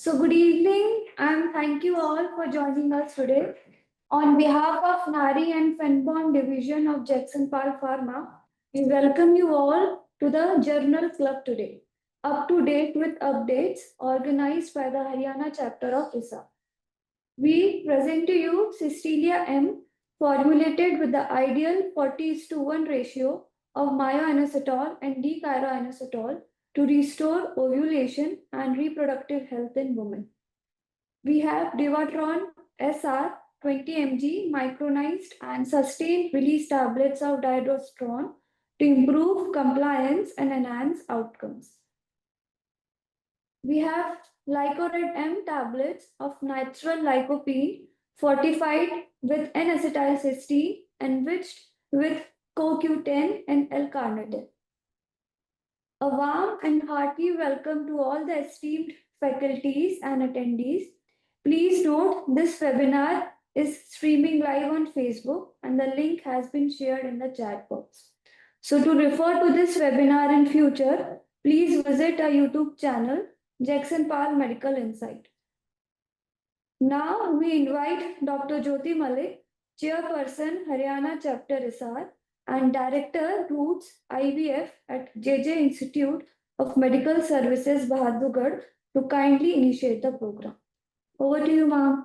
So good evening and thank you all for joining us today. On behalf of Nari and Fenbon Division of Jackson Pal Pharma, we welcome you all to the Journal Club today, up to date with updates organized by the Haryana chapter of ISAR. We present to you Cystelia M, formulated with the ideal 40:1 ratio of myoinositol and D-chiroinositol to restore ovulation and reproductive health in women. We have Divatron SR 20 mg micronized and sustained release tablets of dydrostrone to improve compliance and enhance outcomes. We have Lycored M tablets of natural lycopene fortified with N-acetylcysteine enriched with CoQ10 and L-carnitine. A warm and hearty welcome to all the esteemed faculties and attendees. Please note this webinar is streaming live on Facebook and the link has been shared in the chat box. So to refer to this webinar in future, please visit our YouTube channel, Jackson Pal Medical Insight. Now we invite Dr. Jyoti Malik, Chairperson, Haryana Chapter ISAR, and Director, Roots IVF at JJ Institute of Medical Services, Bahadurgarh, to kindly initiate the program. Over to you, ma'am.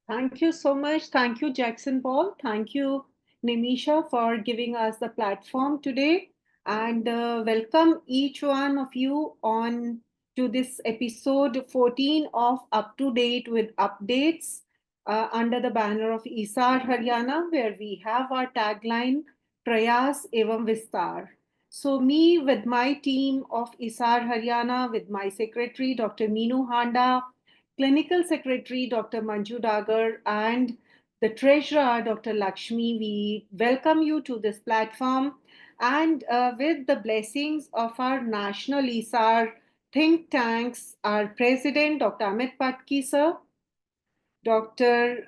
Thank you so much. Thank you, Jackson Paul. Thank you, Nimisha, for giving us the platform today. And welcome each one of you on to this episode 14 of Up to Date with Updates under the banner of ISAR Haryana, where we have our tagline, Prayas Evam Vistar. So me with my team of ISAR Haryana, with my secretary, Dr. Meenu Handa, Clinical Secretary Dr. Manju Dagar, and the Treasurer Dr. Lakshmi, we welcome you to this platform, and with the blessings of our National ISAR think tanks, our President Dr. Amit Patki sir, Dr.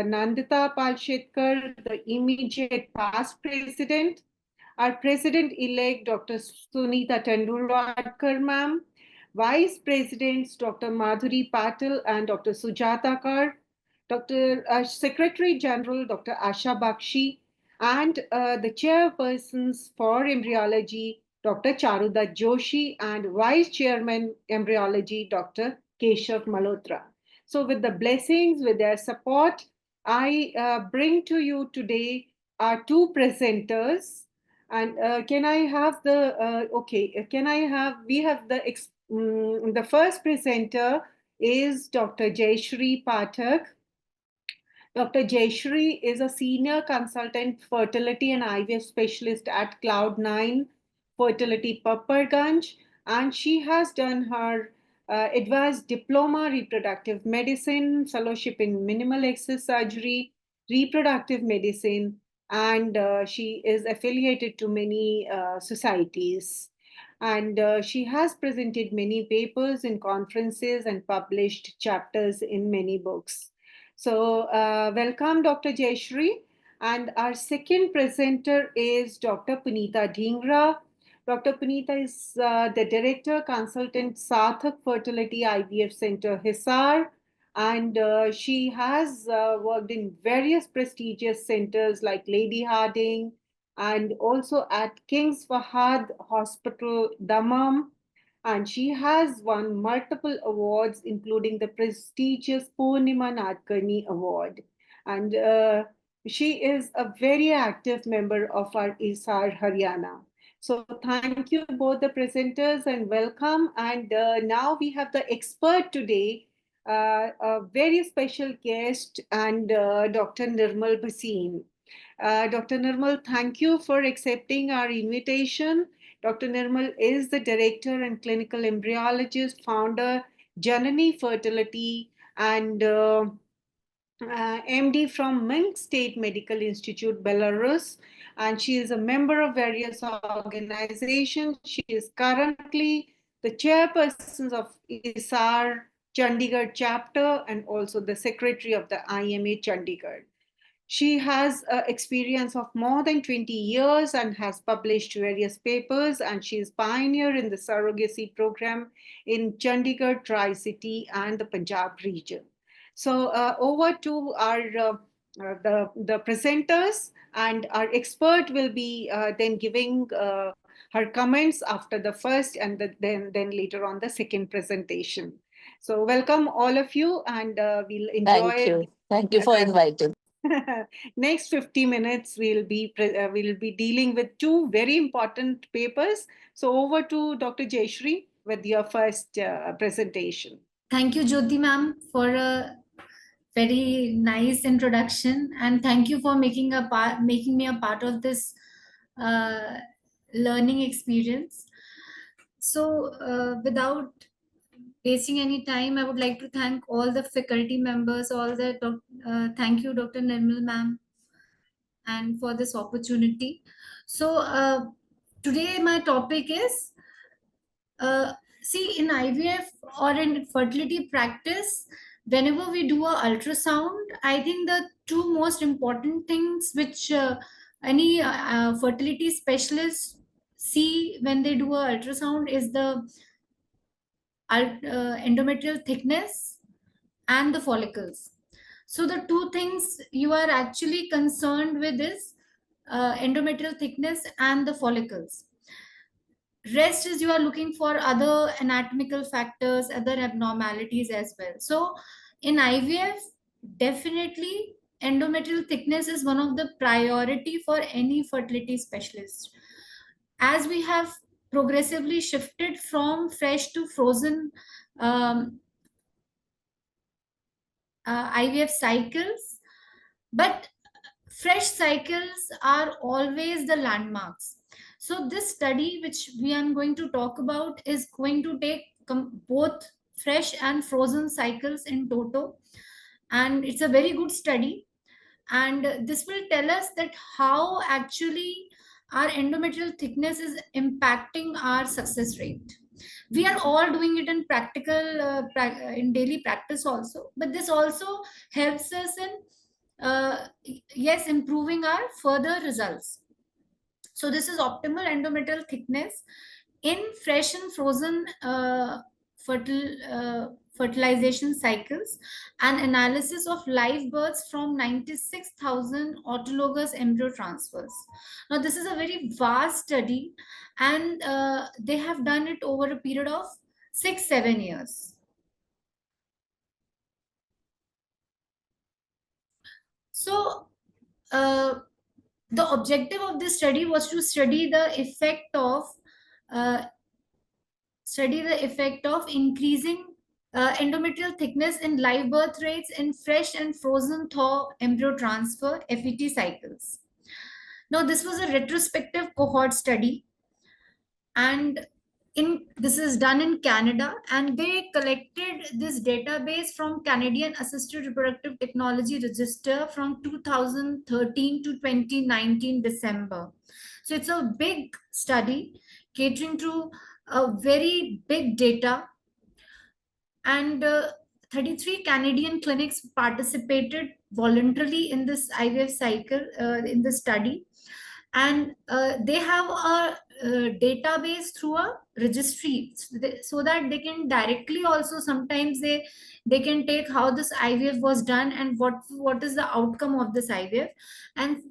Nandita Palshetkar, the immediate past President, our President-elect Dr. Sunita Tendulkar ma'am, Vice Presidents Dr. Madhuri Patil and Dr. Sujata Kar, Dr. Secretary General Dr. Asha Bakshi, and the chairpersons for embryology Dr. Charudat Joshi and Vice Chairman Embryology Dr. Keshav Malhotra. So with the blessings, with their support, I bring to you today our two presenters. And can I have the, can I have, we have the first presenter is Dr. Jayshree Pathak. Dr. Jayshree is a senior consultant fertility and IVF specialist at Cloudnine Fertility Paparganj, and she has done her advanced diploma reproductive medicine, fellowship in minimal access surgery, reproductive medicine, and she is affiliated to many societies. And she has presented many papers in conferences and published chapters in many books. So welcome, Dr. Jayshree. And our second presenter is Dr. Punita Dhingra. Dr. Punita is the Director, Consultant, Sarthak Fertility IVF Center, Hisar. And she has worked in various prestigious centers like Lady Harding and also at King's Fahad Hospital, Dammam. And she has won multiple awards, including the prestigious Purnima Nadkarni Award. And she is a very active member of our ISAR Haryana. So thank you both the presenters and welcome. And now we have the expert today, a very special guest, and Dr. Nirmal Bhasin. Dr. Nirmal, thank you for accepting our invitation. Dr. Nirmal is the director and clinical embryologist, founder, Janani Fertility, and MD from Minsk State Medical Institute, Belarus. And she is a member of various organizations. She is currently the chairperson of ISAR Chandigarh chapter and also the secretary of the IMA Chandigarh. She has experience of more than 20 years and has published various papers, and she is pioneer in the surrogacy program in Chandigarh, Tri-City and the Punjab region. So over to our the presenters, and our expert will be then giving her comments after the first and then later on the second presentation. So welcome all of you, and we'll enjoy. Thank you. Thank you for inviting. Next 50 minutes we'll be dealing with two very important papers. So over to Dr. Jayshree with your first presentation. Thank you, Jyoti ma'am, for a very nice introduction, and thank you for making me a part of this learning experience. So without wasting any time, I would like to thank all the faculty members, thank you, Dr. Nirmal ma'am, and for this opportunity. So today my topic is see, in IVF or in fertility practice, whenever we do a ultrasound, I think the two most important things which any fertility specialist see when they do a ultrasound is the endometrial thickness and the follicles. So the two things you are actually concerned with is endometrial thickness and the follicles. Rest is you are looking for other anatomical factors, other abnormalities as well. So in IVF, definitely endometrial thickness is one of the priority for any fertility specialist. As we have progressively shifted from fresh to frozen IVF cycles, but fresh cycles are always the landmarks. So this study which we are going to talk about is going to take both fresh and frozen cycles in toto, and it's a very good study, and this will tell us that how actually our endometrial thickness is impacting our success rate. We are all doing it in practical in daily practice also, but this also helps us in yes, improving our further results. So this is optimal endometrial thickness in fresh and frozen fertilization cycles, and analysis of live births from 96,000 autologous embryo transfers. Now this is a very vast study, and they have done it over a period of 6-7 years. So the objective of this study was to study the effect of increasing endometrial thickness in live birth rates in fresh and frozen thaw embryo transfer FET cycles. Now this was a retrospective cohort study, and this is done in Canada, and they collected this database from Canadian Assisted Reproductive Technology Register from 2013 to 2019 December. So it's a big study catering to a very big data, and 33 Canadian clinics participated voluntarily in this IVF cycle in the study, and they have a database through a registry, so that they can directly also sometimes they can take how this IVF was done and what is the outcome of this IVF. And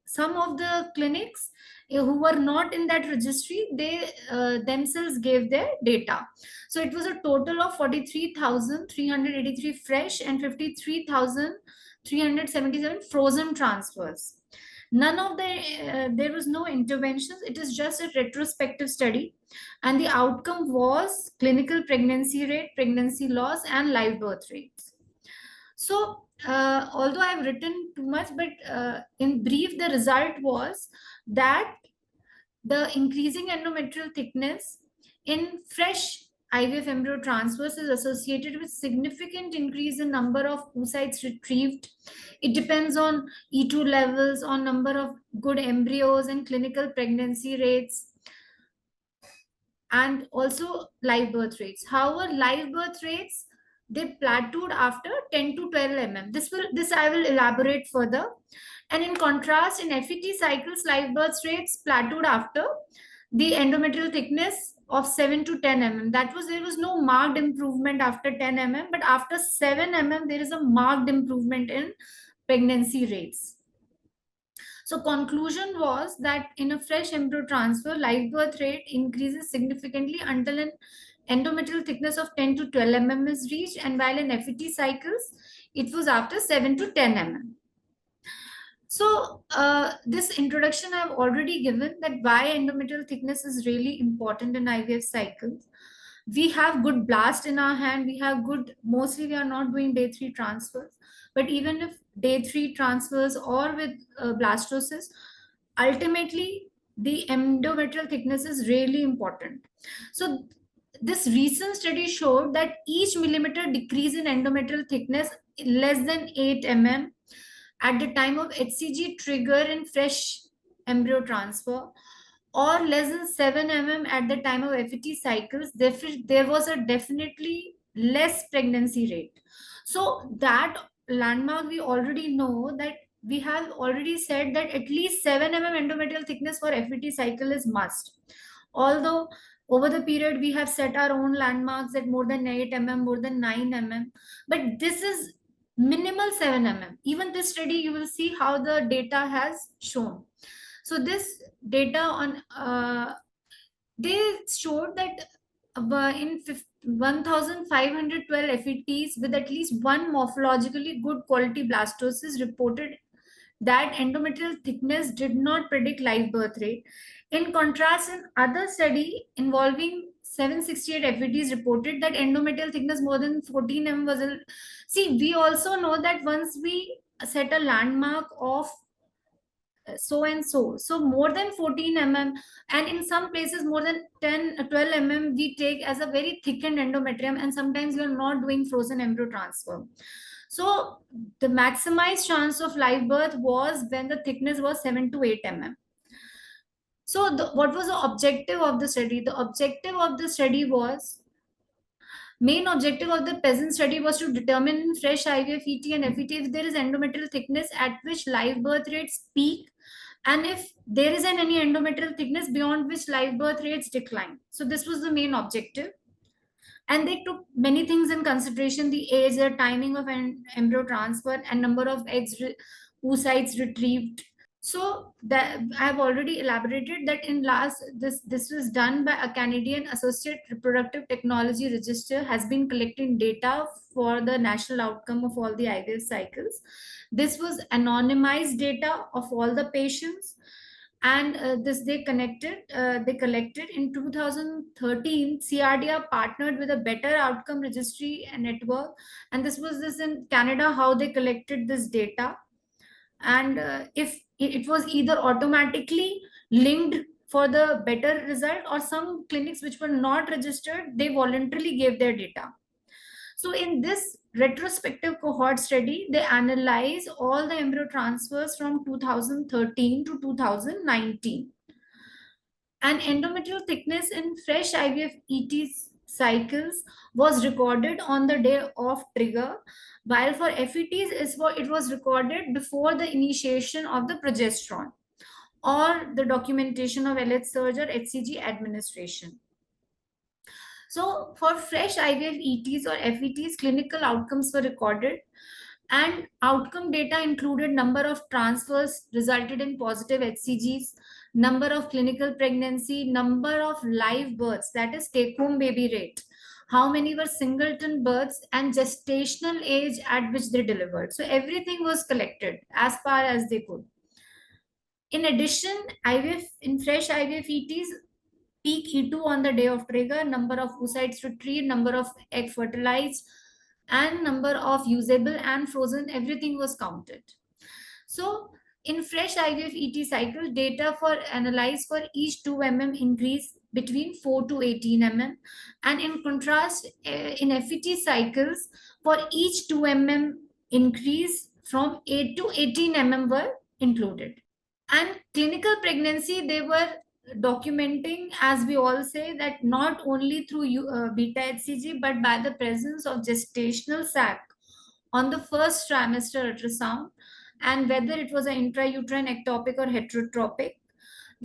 some of the clinics who were not in that registry, they themselves gave their data. So it was a total of 43,383 fresh and 53,377 frozen transfers. None of there was no interventions. It is just a retrospective study, and the outcome was clinical pregnancy rate, pregnancy loss, and live birth rates. So although I've written too much, but in brief, the result was that the increasing endometrial thickness in fresh IVF embryo transfers is associated with significant increase in number of oocytes retrieved. It depends on E2 levels, on number of good embryos, and clinical pregnancy rates, and also live birth rates. However, live birth rates they plateaued after 10 to 12 mm. This I will elaborate further. And in contrast, in FET cycles, live birth rates plateaued after the endometrial thickness of 7 to 10 mm. There was no marked improvement after 10 mm, but after 7 mm, there is a marked improvement in pregnancy rates. So conclusion was that in a fresh embryo transfer, live birth rate increases significantly until an endometrial thickness of 10 to 12 mm is reached, and while in FET cycles, it was after 7 to 10 mm. So this introduction I've already given, that why endometrial thickness is really important in IVF cycles. We have good blast in our hand. We have good, mostly we are not doing day 3 transfers, but even if day 3 transfers or with blastosis, ultimately the endometrial thickness is really important. So this recent study showed that each millimeter decrease in endometrial thickness less than 8 mm at the time of HCG trigger in fresh embryo transfer, or less than 7 mm at the time of FET cycles, there was a definitely less pregnancy rate. So that landmark we already know, that we have already said that at least 7 mm endometrial thickness for FET cycle is must. Although over the period we have set our own landmarks at more than 8 mm, more than 9 mm, but this is minimal 7 mm. Even this study, you will see how the data has shown. So this data on they showed that in 1512 FETs with at least one morphologically good quality blastosis reported that endometrial thickness did not predict live birth rate. In contrast, in other study involving 768 FETs reported that endometrial thickness more than 14 mm was a... See, we also know that once we set a landmark of so and so, so more than 14 mm, and in some places more than 10 12 mm we take as a very thickened endometrium, and sometimes we are not doing frozen embryo transfer. So the maximized chance of live birth was when the thickness was 7 to 8 mm. So what was the objective of the study? The objective of the study was, main objective of the peasant study was to determine in fresh IVF, ET and FET if there is endometrial thickness at which live birth rates peak, and if there is any endometrial thickness beyond which live birth rates decline. So this was the main objective. And they took many things in consideration: the age, the timing of an embryo transfer, and number of eggs oocytes retrieved. So that I have already elaborated that in last, this was done by a Canadian Associate Reproductive Technology Register, has been collecting data for the national outcome of all the IVF cycles. This was anonymized data of all the patients, and this they collected in 2013. CRDR partnered with a Better Outcome Registry and Network, and this in Canada, how they collected this data. And if it was either automatically linked for the better result, or some clinics which were not registered, they voluntarily gave their data. So in this retrospective cohort study, they analyze all the embryo transfers from 2013 to 2019. And endometrial thickness in fresh IVF ET cycles was recorded on the day of trigger, while for FETs it was recorded before the initiation of the progesterone or the documentation of LH surge or HCG administration. So for fresh IVF ETs or FETs, clinical outcomes were recorded, and outcome data included number of transfers resulted in positive HCGs, number of clinical pregnancy, number of live births, that is take-home baby rate, how many were singleton births, and gestational age at which they delivered. So everything was collected as far as they could. In addition, in fresh IVF ETs, peak E2 on the day of trigger, number of oocytes retrieved, number of egg fertilized, and number of usable and frozen, everything was counted. So in fresh IVF ET cycle, data for analyzed for each 2 mm increase between 4 to 18 mm, and in contrast, in FET cycles, for each 2 mm increase from 8 to 18 mm were included. And clinical pregnancy, they were documenting, as we all say, that not only through beta HCG, but by the presence of gestational sac on the first trimester ultrasound, and whether it was an intrauterine ectopic or heterotropic.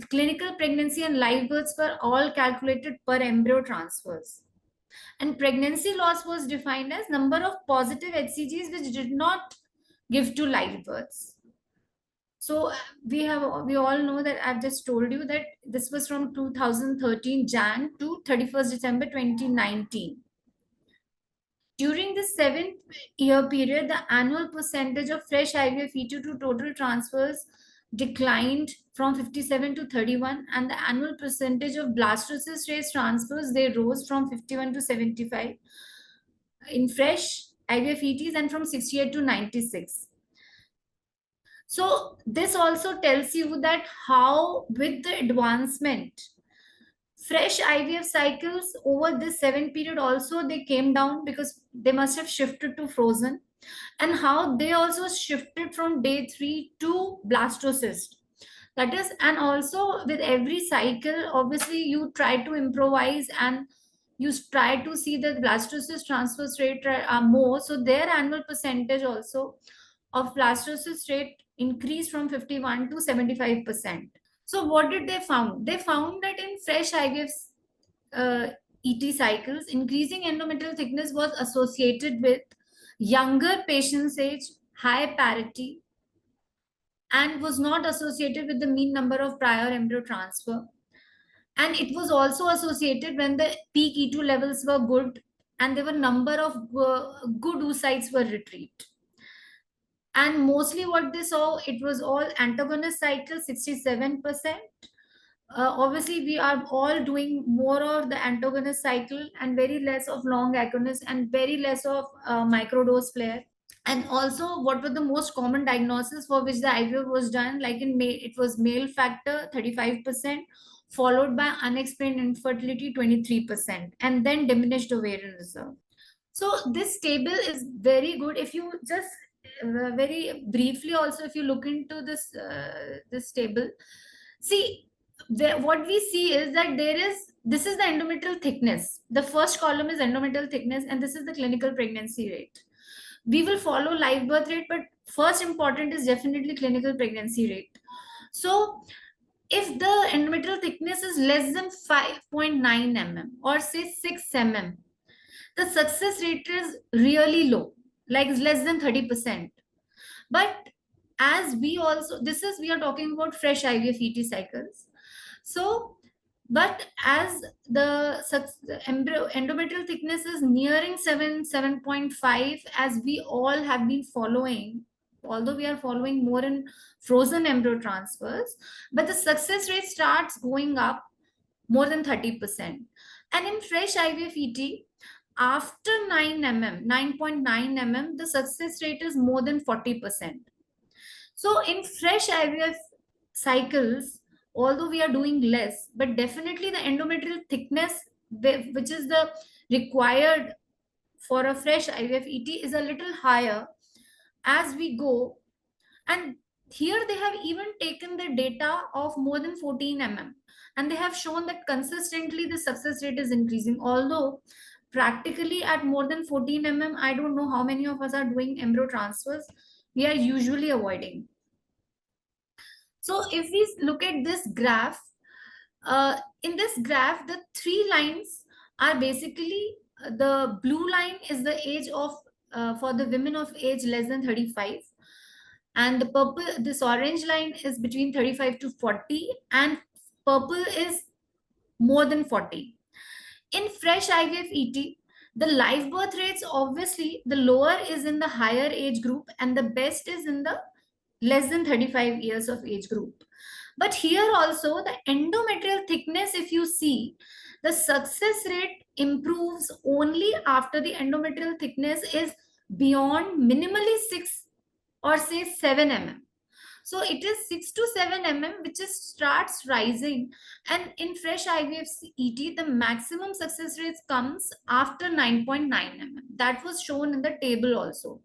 Clinical pregnancy and live births were all calculated per embryo transfers. And pregnancy loss was defined as number of positive HCGs which did not give to live births. So we all know that I've just told you that this was from 2013 Jan to 31st December 2019. During this 7-year period, the annual percentage of fresh IVF fetu to total transfers declined from 57 to 31, and the annual percentage of blastocyst raised transfers, they rose from 51 to 75 in fresh IVF ETs, and from 68 to 96. So this also tells you that how, with the advancement, fresh IVF cycles over this 7 period also they came down, because they must have shifted to frozen, and how they also shifted from day 3 to blastocyst. That is, and also with every cycle, obviously you try to improvise and you try to see that blastocyst transfers rate are more, so their annual percentage also of blastocyst rate increased from 51 to 75%. So what did they found? They found that in fresh IVF ET cycles, increasing endometrial thickness was associated with younger patient's age, high parity, and was not associated with the mean number of prior embryo transfer. And it was also associated when the peak E2 levels were good and there were number of good oocytes were retrieved. And mostly what they saw, it was all antagonist cycle, 67%. Obviously, we are all doing more of the antagonist cycle and very less of long agonist and very less of microdose flare. And also, what were the most common diagnoses for which the IVF was done? Like in male, it was male factor 35%, followed by unexplained infertility 23%, and then diminished ovarian reserve. So this table is very good. If you just very briefly also, if you look into this this table, see what we see is that this is the endometrial thickness. The first column is endometrial thickness, and this is the clinical pregnancy rate. We will follow live birth rate, but first important is definitely clinical pregnancy rate. So if the endometrial thickness is less than 5.9 mm or say 6 mm, the success rate is really low, like less than 30%. But as we also, we are talking about fresh IVF ET cycles. So, but as the endometrial thickness is nearing 7.5, as we all have been following, although we are following more in frozen embryo transfers, but the success rate starts going up more than 30%. And in fresh IVF ET, after 9 mm, 9.9 mm, the success rate is more than 40%. So in fresh IVF cycles, although we are doing less, but definitely the endometrial thickness, which is the required for a fresh IVF ET, is a little higher as we go. And here they have even taken the data of more than 14 mm, and they have shown that consistently the success rate is increasing. Although practically at more than 14 mm, I don't know how many of us are doing embryo transfers. We are usually avoiding. So if we look at this graph, in this graph, the 3 lines are basically, the blue line is the age of, for the women of age less than 35. And the purple, this orange line is between 35 to 40, and purple is more than 40. In fresh IVF ET, the live birth rates, obviously, the lower is in the higher age group and the best is in the less than 35 years of age group. But here also, the endometrial thickness, if you see, the success rate improves only after the endometrial thickness is beyond minimally 6 or say 7 mm. So it is 6 to 7 mm which starts rising, and in fresh IVF ET the maximum success rate comes after 9.9 mm. That was shown in the table also.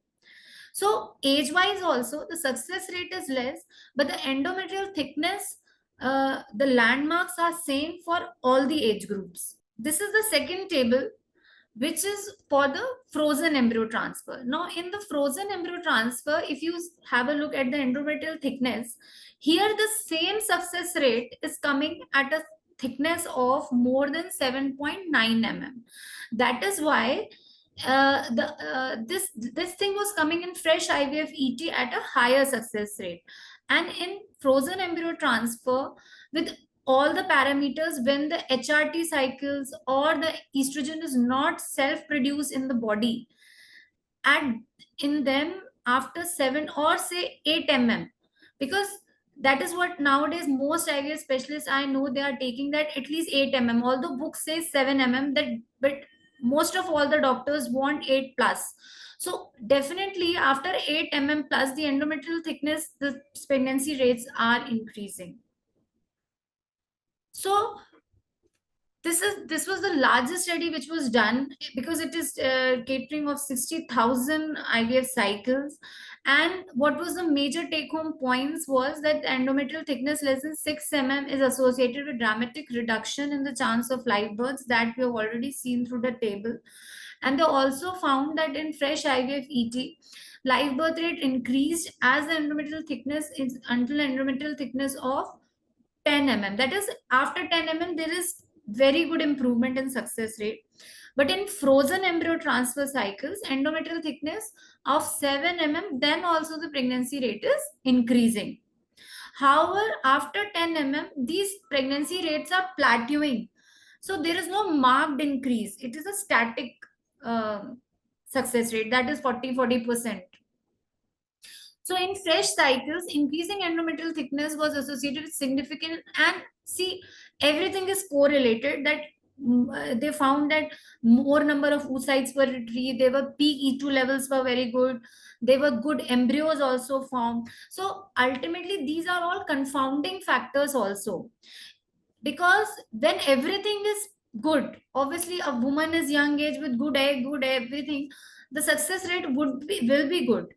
So age wise also the success rate is less, but the endometrial thickness the landmarks are same for all the age groups. This is the second table, which is for the frozen embryo transfer. Now, in the frozen embryo transfer, if you have a look at the endometrial thickness, here the same success rate is coming at a thickness of more than 7.9 mm. That is why this thing was coming in fresh IVF ET at a higher success rate, and in frozen embryo transfer with all the parameters, when the HRT cycles or the estrogen is not self-produced in the body, and in them after 7 or say 8 mm, because that is what nowadays most IVF specialists I know, they are taking that at least 8 mm, although book says 7 mm, that but most of all the doctors want 8 plus. So definitely after 8 mm plus, the endometrial thickness, the pregnancy rates are increasing. So this was the largest study which was done, because it is catering of 60,000 IVF cycles. And what was the major take home points was that endometrial thickness less than 6 mm is associated with dramatic reduction in the chance of live births, that we have already seen through the table. And they also found that in fresh IVF ET, live birth rate increased as the endometrial thickness is until endometrial thickness of 10 mm. That is, after 10 mm, there is very good improvement in success rate. But in frozen embryo transfer cycles, endometrial thickness of 7 mm, then also the pregnancy rate is increasing. However, after 10 mm, these pregnancy rates are plateauing. So there is no marked increase. It is a static success rate, that is 40%. So in fresh cycles, increasing endometrial thickness was associated with significant, and see, everything is correlated, that they found that more number of oocytes were retrieved, they were peak E2 levels were very good, they were good embryos also formed. So ultimately, these are all confounding factors also, because when everything is good, obviously a woman is young age with good egg, good everything, the success rate will be good.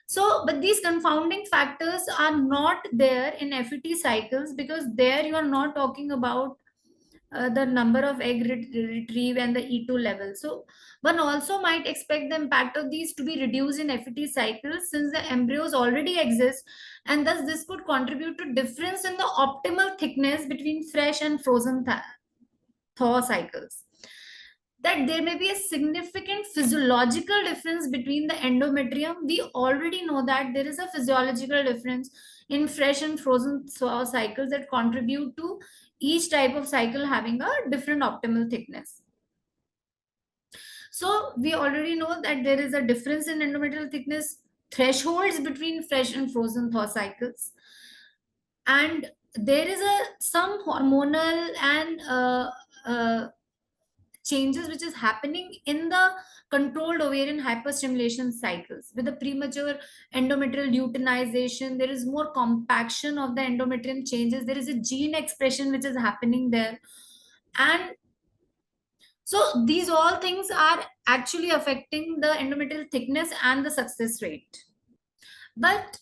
So, but these confounding factors are not there in FET cycles, because there you are not talking about the number of egg retrieve and the E2 level. So one also might expect the impact of these to be reduced in FET cycles, since the embryos already exist, and thus this could contribute to difference in the optimal thickness between fresh and frozen thaw cycles. That there may be a significant physiological difference between the endometrium. We already know that there is a physiological difference in fresh and frozen thaw cycles that contribute to each type of cycle having a different optimal thickness. So we already know that there is a difference in endometrial thickness thresholds between fresh and frozen thaw cycles, and there is some hormonal and changes which is happening in the controlled ovarian hyperstimulation cycles. With the premature endometrial luteinization, there is more compaction of the endometrium changes, there is a gene expression which is happening there, and so these all things are actually affecting the endometrial thickness and the success rate. But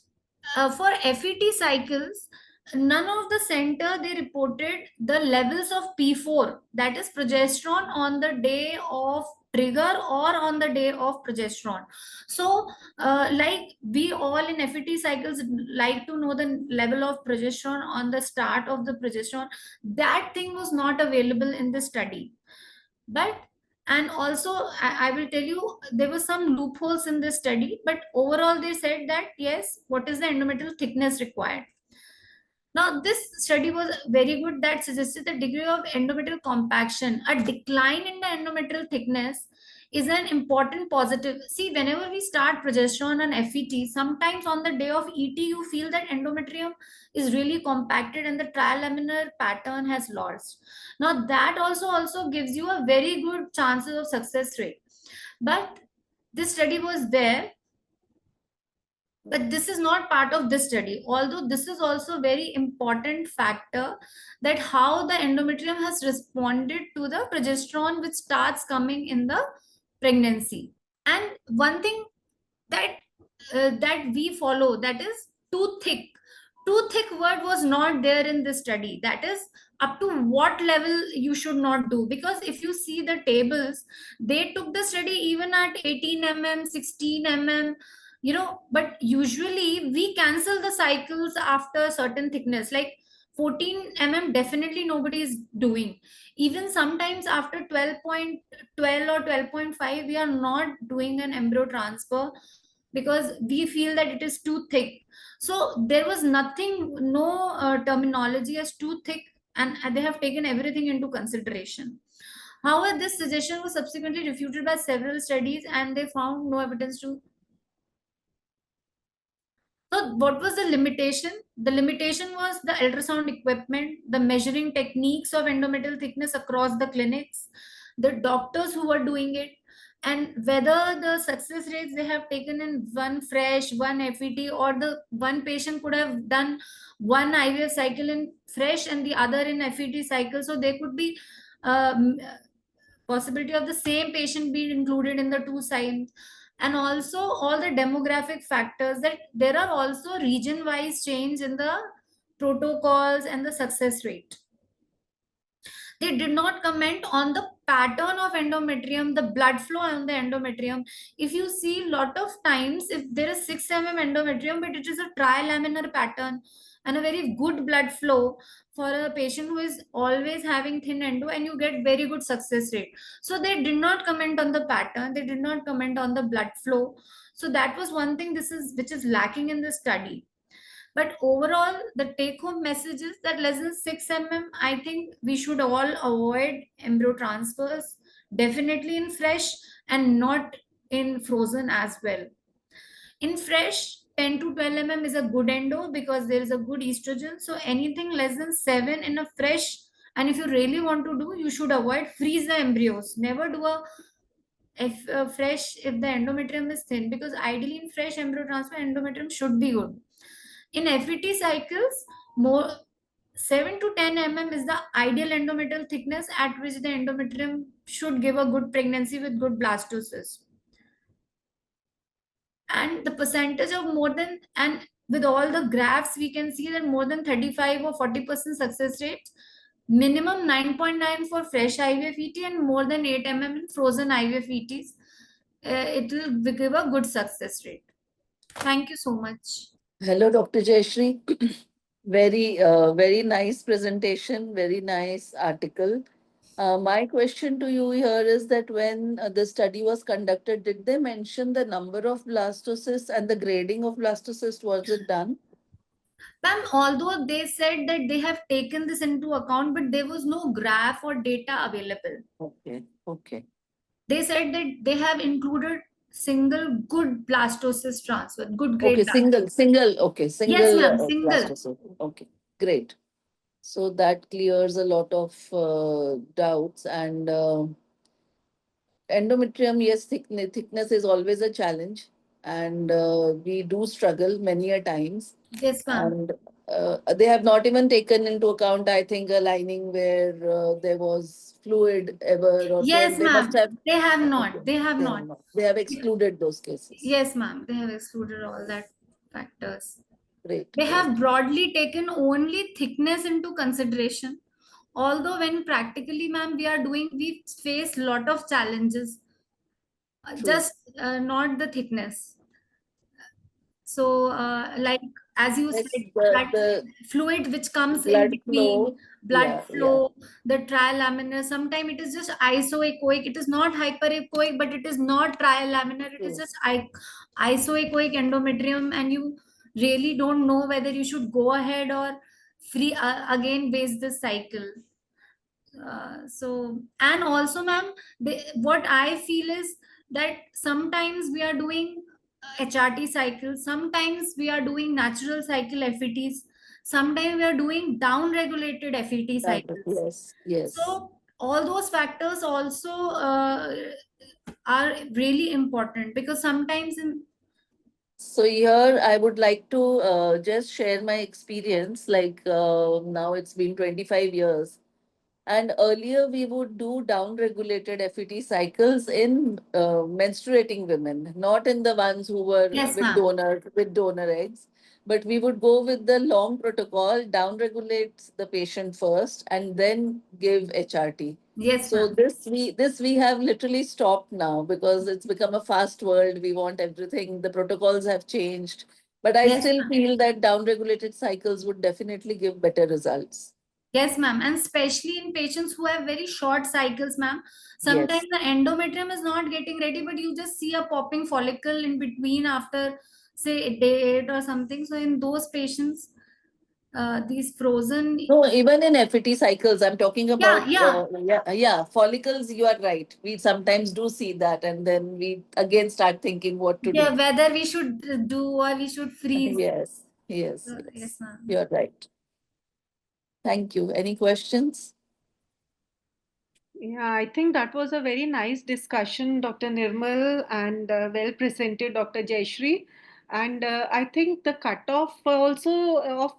for FET cycles, none of the center they reported the levels of P4, that is progesterone, on the day of trigger or on the day of progesterone. So like we all in FET cycles like to know the level of progesterone on the start of the progesterone, that thing was not available in the study. But and also I will tell you, there were some loopholes in this study, but overall they said that yes, what is the endometrial thickness required. Now this study was very good, that suggested the degree of endometrial compaction. A decline in the endometrial thickness is an important positive. See, whenever we start progesterone and FET, sometimes on the day of ET you feel that endometrium is really compacted and the trilaminar pattern has lost. Now that also gives you a very good chances of success rate. But this study was there, but this is not part of this study, although this is also very important factor, that how the endometrium has responded to the progesterone which starts coming in the pregnancy. And one thing that that we follow, that is too thick. too thick word was not there in this study. That is, up to what level you should not do. Because if you see the tables, they took the study even at 18 mm, 16 mm, but usually we cancel the cycles after a certain thickness. Like 14 mm, definitely nobody is doing. Even sometimes after 12.12 or 12.5, we are not doing an embryo transfer because we feel that it is too thick. So there was nothing, no terminology as too thick, and they have taken everything into consideration. However, this suggestion was subsequently refuted by several studies, and they found no evidence to. So, what was the limitation? The limitation was the ultrasound equipment, the measuring techniques of endometrial thickness across the clinics, the doctors who were doing it, and whether the success rates they have taken in one fresh, one FET, or the one patient could have done one IVF cycle in fresh and the other in FET cycle. So, there could be possibility of the same patient being included in the two sites, and also all the demographic factors, that there are also region wise change in the protocols and the success rate. They did not comment on the pattern of endometrium, the blood flow on the endometrium. If you see, lot of times if there is 6 mm endometrium but it is a trilaminar pattern and a very good blood flow for a patient who is always having thin endo, and you get very good success rate. So they did not comment on the pattern, they did not comment on the blood flow. So that was one thing which is lacking in the study. But overall, the take home message is that less than 6 mm, I think we should all avoid embryo transfers, definitely in fresh and not in frozen as well. In fresh, 10 to 12 mm is a good endo because there is a good estrogen. So anything less than 7 in a fresh, and if you really want to do, you should avoid freeze the embryos. Never do a fresh if the endometrium is thin, because ideally in fresh embryo transfer, endometrium should be good. In FET cycles, more 7 to 10 mm is the ideal endometrial thickness at which the endometrium should give a good pregnancy with good blastocyst. And the percentage of more than, and with all the graphs, we can see that more than 35 or 40% success rates, minimum 9.9 for fresh IVF ET and more than 8 mm in frozen IVF ETs. It will give a good success rate. Thank you so much. Hello, Dr. Jayshree. Very nice presentation, very nice article. My question to you here is that when the study was conducted, did they mention the number of blastocysts and the grading of blastocysts? Was it done? Ma'am, although they said that they have taken this into account, but there was no graph or data available. Okay, okay. They said that they have included single good blastocyst transfer, good grade. Okay, single, single. Yes, ma'am, single. Blastocyst. Okay, great. So that clears a lot of doubts. And endometrium, yes, thickness is always a challenge, and we do struggle many a times. Yes, ma'am. And they have not even taken into account, I think, a lining where there was fluid ever, or Yes, they ma'am. must have. They have not. Okay, They have not. They have excluded those cases. Yes, ma'am. They have excluded all that factors. Great. They have broadly taken only thickness into consideration. Although when practically, ma'am, we face lot of challenges. Just not the thickness. So, like as you Yes, said, that the fluid which comes in blood between, flow. blood Yeah, flow, the trilaminar, sometimes it is just isoechoic. It is not hyperechoic, but it is not trilaminar. It is True. just isoechoic endometrium, and you really don't know whether you should go ahead or free again base the cycle. So, and also, ma'am, what I feel is that sometimes we are doing HRT cycles, sometimes we are doing natural cycle FETs, sometimes we are doing down regulated FET cycles. Yes, yes. So all those factors also are really important, because sometimes in. So here I would like to just share my experience. Like now it's been 25 years. And earlier we would do down-regulated FET cycles in menstruating women, not in the ones who were Yes, with ma'am. donor eggs. but we would go with the long protocol, downregulate the patient first, and then give HRT. Yes, So ma'am. this we have literally stopped now because it's become a fast world. We want everything. The protocols have changed, but I Yes, still ma'am. feel that downregulated cycles would definitely give better results. Yes, ma'am. And especially in patients who have very short cycles, ma'am. Sometimes Yes. the endometrium is not getting ready, but you just see a popping follicle in between after, say, day 8 or something. So in those patients, these frozen, No, even in FET cycles, I'm talking yeah, about, yeah, yeah, follicles, you are right. We sometimes do see that, and then we again start thinking what to yeah, do. whether we should do or we should freeze. Yes, yes, Yes, yes. ma'am. You're right. Thank you. Any questions? Yeah, I think that was a very nice discussion, Dr. Nirmal, and well presented, Dr. Jayshree. And I think the cutoff also of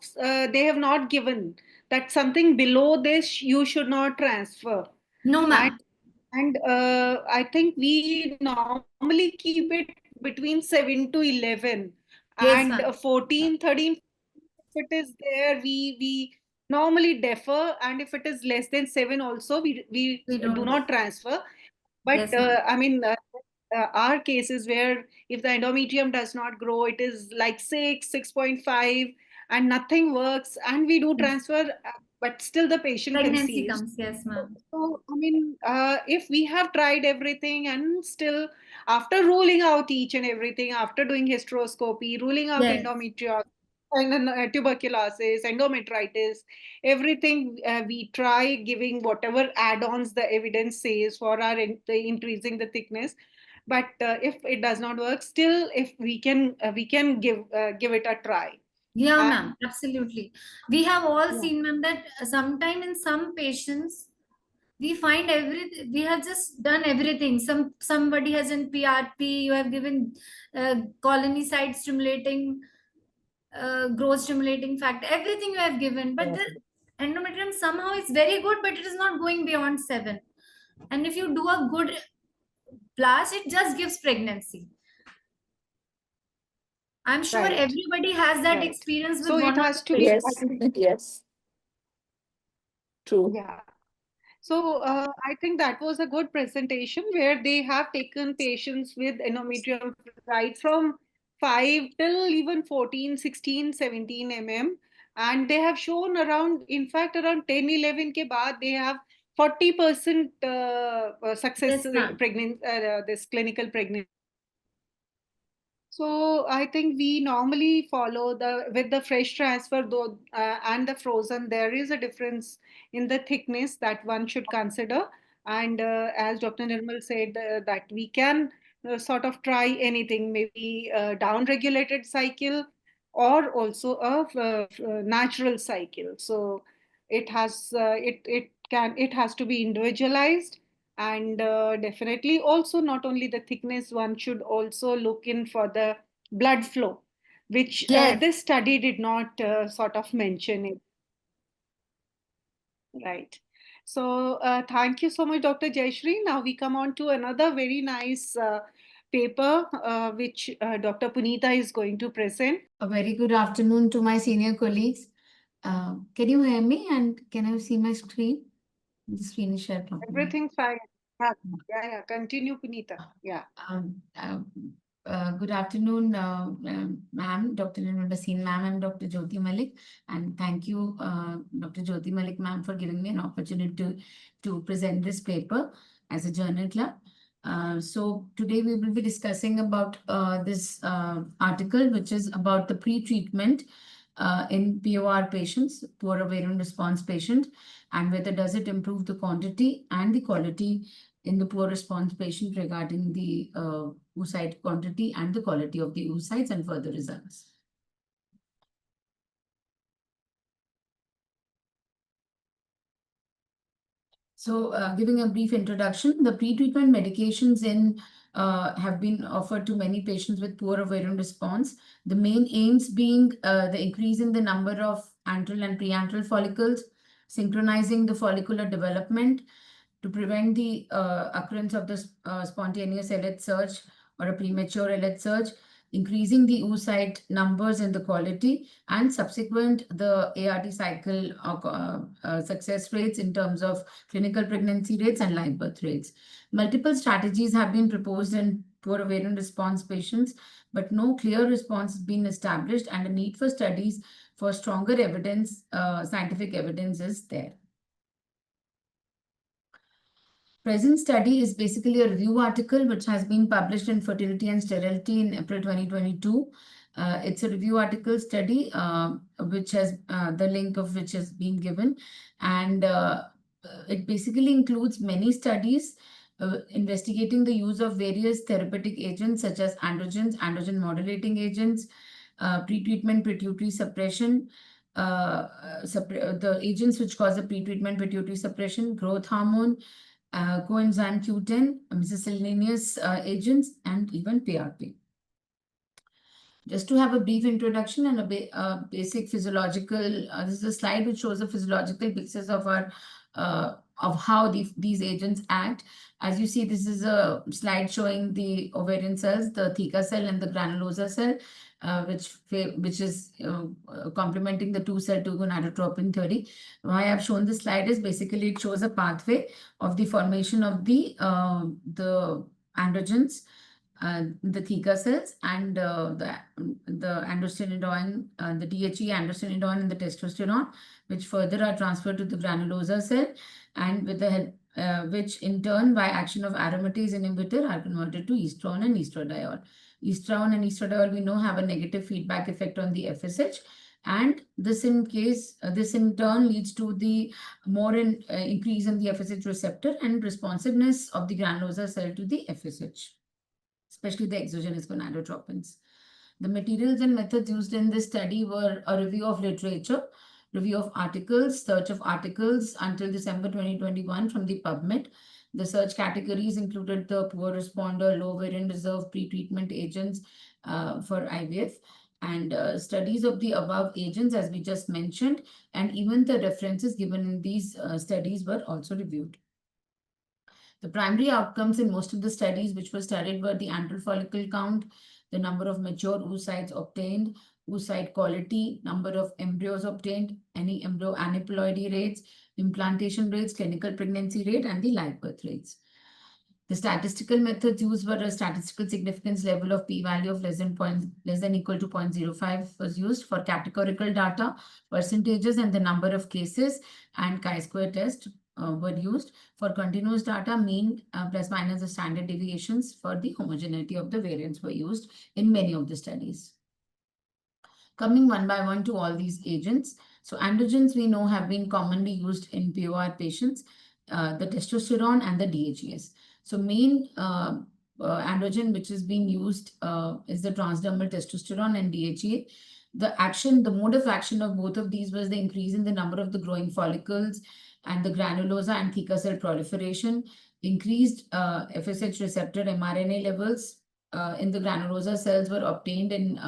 they have not given that something below this you should not transfer. No, And ma'am. I think we normally keep it between 7 to 11 and Yes, ma'am. 14, 13. If it is there, we normally defer, and if it is less than 7 also, we We do don't do. not transfer. But Yes, ma'am. I mean, our cases where if the endometrium does not grow, it is like 6, 6.5, and nothing works, and we do Yes. transfer, but still the patient Pregnancy conceives. comes. Yes, ma'am. So, I mean, if we have tried everything and still, after ruling out each and everything, after doing hysteroscopy, ruling out Yes. endometrial, and then, tuberculosis, endometritis, everything, we try giving whatever add-ons the evidence says for our increasing the thickness. But if it does not work, still, if we can give it a try. Yeah, Uh, ma'am. Absolutely. We have all yeah. seen, ma'am, that sometime in some patients, we find everything. We have just done everything. Somebody has in PRP. You have given colony site stimulating, growth stimulating factor. Everything you have given, but the endometrium somehow is very good, but it is not going beyond 7. And if you do a good blast, it just gives pregnancy. I'm sure Right, everybody has that right. experience So with one it of has to the be, Yes, patients. I think, yes, true. yeah. So I think that was a good presentation where they have taken patients with endometrium right from 5 till even 14, 16, 17 mm. And they have shown around, in fact, around 10, 11 ke baad, they have 40% success Yes, ma'am. pregnant, this clinical pregnancy. So I think we normally follow the with the fresh transfer though and the frozen. There is a difference in the thickness that one should consider. And as Dr. Nirmal said, that we can sort of try anything, maybe a down-regulated cycle or also a natural cycle. So it has to be individualized, and definitely also not only the thickness, one should also look in for the blood flow, which Yes. this study did not sort of mention it. Right. So thank you so much, Dr. Jayshree. Now we come on to another very nice paper which Dr. Punita is going to present. A very good afternoon to my senior colleagues. Can you hear me and can I see my screen? The screen is shared properly. Everything fine. Yeah. Continue, Punita. Yeah. Um, uh, Good afternoon, ma'am, Dr. Nirmal Bhasin, ma'am, and Dr. Jyoti Malik. And thank you, Dr. Jyoti Malik, ma'am, for giving me an opportunity to present this paper as a journal club. So today we will be discussing about this article, which is about the pre-treatment in POR patients, poor ovarian response patient, and whether does it improve the quantity and the quality in the poor response patient regarding the oocyte quantity and the quality of the oocytes and further results. So giving a brief introduction, the pre-treatment medications have been offered to many patients with poor ovarian response. The main aims being the increase in the number of antral and preantral follicles, synchronizing the follicular development to prevent the occurrence of the spontaneous LH surge or a premature LH surge, increasing the oocyte numbers and the quality, and subsequent the ART cycle success rates in terms of clinical pregnancy rates and live birth rates. Multiple strategies have been proposed in poor ovarian response patients, but no clear response has been established, and a need for studies for stronger evidence, scientific evidence is there. Present study is basically a review article which has been published in Fertility and Sterility in April 2022. It's a review article study which has the link of which has been given, and it basically includes many studies investigating the use of various therapeutic agents such as androgens, androgen modulating agents, pretreatment, pituitary suppression, the agents which cause the pretreatment pituitary suppression, growth hormone, coenzyme Q10, miscellaneous agents, and even PRP. Just to have a brief introduction and a basic physiological, this is a slide which shows the physiological basis of our of how these agents act. As you see, this is a slide showing the ovarian cells, the theca cell and the granulosa cell, which is complementing the two-cell gonadotropin theory. Why I've shown this slide is basically it shows a pathway of the formation of the androgens, the theca cells, and the androstenedione, the DHE, androstenedione, and the testosterone, which further are transferred to the granulosa cell, and with the which in turn, by action of aromatase inhibitor, are converted to estrone and estradiol. Estrone and estradiol, we know, have a negative feedback effect on the FSH, and this in turn leads to the more increase in the FSH receptor and responsiveness of the granulosa cell to the FSH, especially the exogenous gonadotropins. The materials and methods used in this study were a review of literature, review of articles, search of articles until December 2021 from the PubMed. The search categories included the poor responder, low ovarian reserve, pre-treatment agents for IVF, and studies of the above agents, as we just mentioned, and even the references given in these studies were also reviewed. The primary outcomes in most of the studies which were studied were the antral follicle count, the number of mature oocytes obtained, oocyte quality, number of embryos obtained, any embryo aneuploidy rates, implantation rates, clinical pregnancy rate, and the live birth rates. The statistical methods used were a statistical significance level of p-value of less than equal to 0.05 was used for categorical data, percentages, and the number of cases, and chi-square test were used. For continuous data, mean plus minus the standard deviations for the homogeneity of the variants were used in many of the studies. Coming one by one to all these agents. So androgens we know have been commonly used in POR patients, the testosterone and the DHEAs. So main androgen which is being used is the transdermal testosterone and DHEA. The mode of action of both of these was the increase in the number of the growing follicles and the granulosa and theca cell proliferation, increased FSH receptor mRNA levels in the granulosa cells were obtained in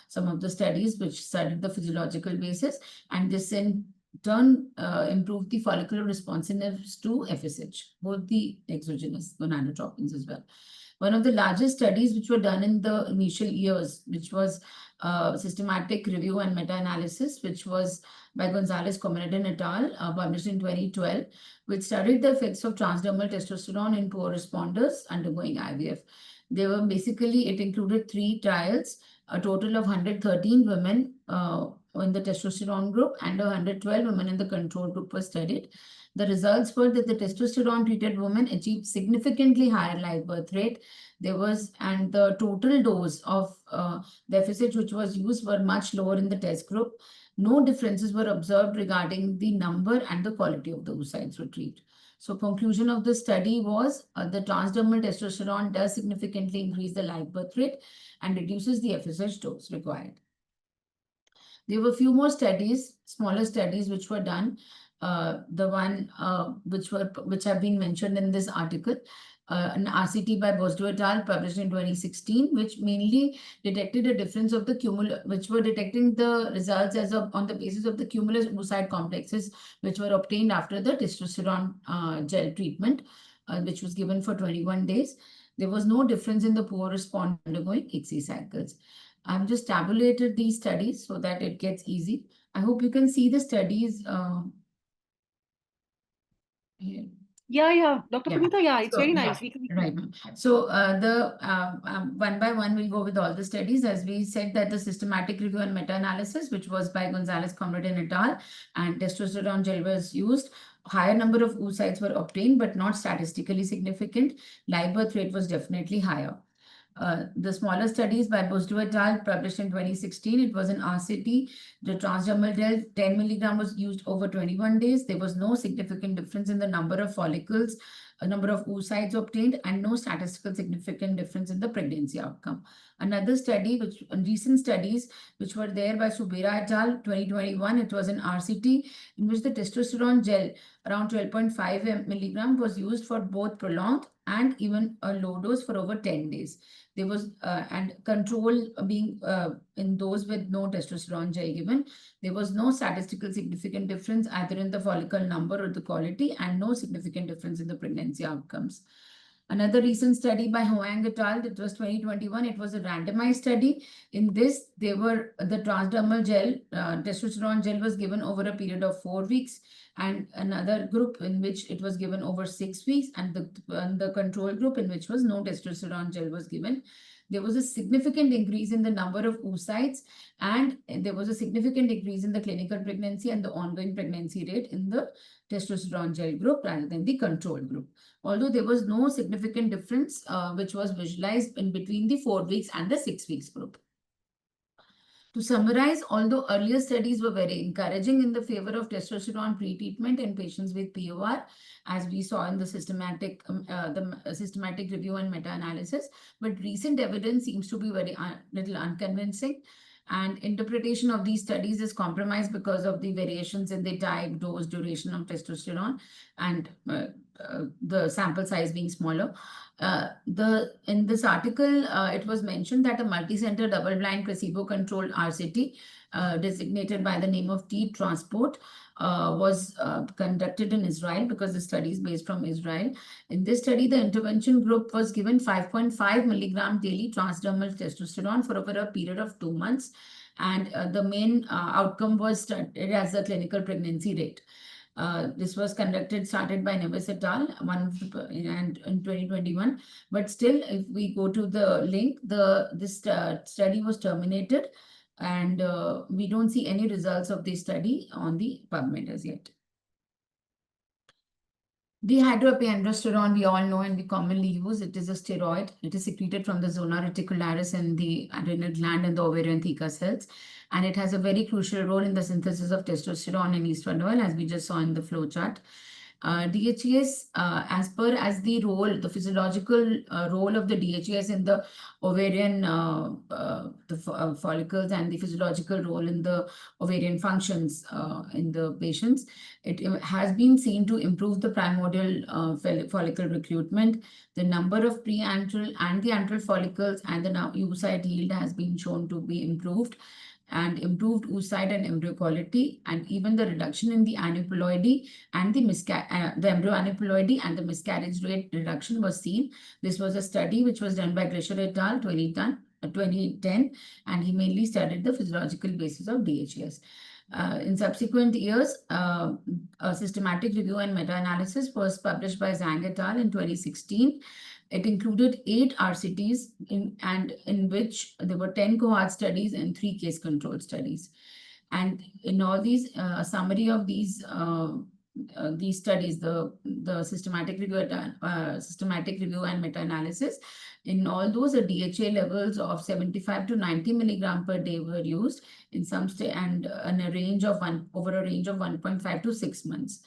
some of the studies which studied the physiological basis, and this in turn improved the follicular responsiveness to FSH, both the exogenous gonadotropins as well. One of the largest studies which were done in the initial years, which was systematic review and meta-analysis, which was by Gonzalez, Cominadin et al., published in 2012, which studied the effects of transdermal testosterone in poor responders undergoing IVF. They were basically, it included 3 trials, a total of 113 women in the testosterone group and 112 women in the control group were studied. The results were that the testosterone-treated women achieved significantly higher live birth rate. And the total dose of the FSH which was used were much lower in the test group. No differences were observed regarding the number and the quality of the oocytes retrieved. So conclusion of the study was the transdermal testosterone does significantly increase the live birth rate and reduces the FSH dose required. There were a few more studies, smaller studies which were done. The one which have been mentioned in this article, an RCT by Bosdo et al. Published in 2016, which mainly detected a difference of the which were detecting the results on the basis of the cumulus oocyte complexes, which were obtained after the testosterone gel treatment, which was given for 21 days. There was no difference in the poor response undergoing ICSI cycles. I've just tabulated these studies so that it gets easy. I hope you can see the studies here. Yeah. Dr. Yeah. Punita, yeah, it's So, very yeah, nice. We can right, ma'am. So one by one, we'll go with all the studies. As we said that the systematic review and meta-analysis, which was by Gonzalez, Comrade and et al., and testosterone gel was used. Higher number of oocytes were obtained, but not statistically significant. Live birth rate was definitely higher. The smaller studies by Bosdu et al. Published in 2016, it was an RCT. The transdermal gel 10 milligram was used over 21 days. There was no significant difference in the number of follicles, number of oocytes obtained, and no statistical significant difference in the pregnancy outcome. Another study, recent studies, which were there by Subera et al. 2021, it was an RCT in which the testosterone gel around 12.5 milligram was used for both prolonged and even a low dose for over 10 days. There was and control being in those with no testosterone gel given. There was no statistical significant difference either in the follicle number or the quality, and no significant difference in the pregnancy outcomes. Another recent study by Huang et al. That was 2021. It was a randomized study. In this, the transdermal gel, testosterone gel was given over a period of 4 weeks, and another group in which it was given over 6 weeks, and the control group in which was no testosterone gel was given. There was a significant increase in the number of oocytes, and there was a significant increase in the clinical pregnancy and the ongoing pregnancy rate in the testosterone gel group rather than the control group. Although there was no significant difference which was visualized in between the 4 weeks and the 6 weeks group. To summarize, although earlier studies were very encouraging in the favor of testosterone pretreatment in patients with POR, as we saw in the systematic review and meta-analysis, but recent evidence seems to be very little unconvincing. And interpretation of these studies is compromised because of the variations in the type, dose, duration of testosterone, and the sample size being smaller. In this article, it was mentioned that a multi-center double-blind placebo-controlled RCT designated by the name of T-Transport was conducted in Israel, because the study is based from Israel. In this study, the intervention group was given 5.5 milligram daily transdermal testosterone for over a period of 2 months. And the main outcome was studied as the clinical pregnancy rate. This was started by Neves et al. In 2021. But still, if we go to the link, this study was terminated, and we don't see any results of this study on the PubMed as yet. Dihydroepiandrosterone, we all know and we commonly use. It is a steroid. It is secreted from the zona reticularis in the adrenal gland and the ovarian theca cells. And it has a very crucial role in the synthesis of testosterone and estradiol, as we just saw in the flow chart. DHEAS, as the physiological role of the DHEAS in the ovarian follicles, and the physiological role in the ovarian functions in the patients, it has been seen to improve the primordial follicle recruitment. The number of pre-antral and the antral follicles and the oocyte yield has been shown to be improved, and improved oocyte and embryo quality, and even the reduction in the aneuploidy and the embryo aneuploidy and the miscarriage rate reduction was seen. This was a study which was done by Grisher et al. 2010, and he mainly studied the physiological basis of DHEAS. In subsequent years, a systematic review and meta-analysis was published by Zhang et al. In 2016. It included 8 RCTs in which there were 10 cohort studies and 3 case control studies. And in all these, a summary of these studies, the systematic review and meta-analysis, in all those, the DHA levels of 75 to 90 milligram per day were used in some and in a range of over a range of 1.5 to 6 months.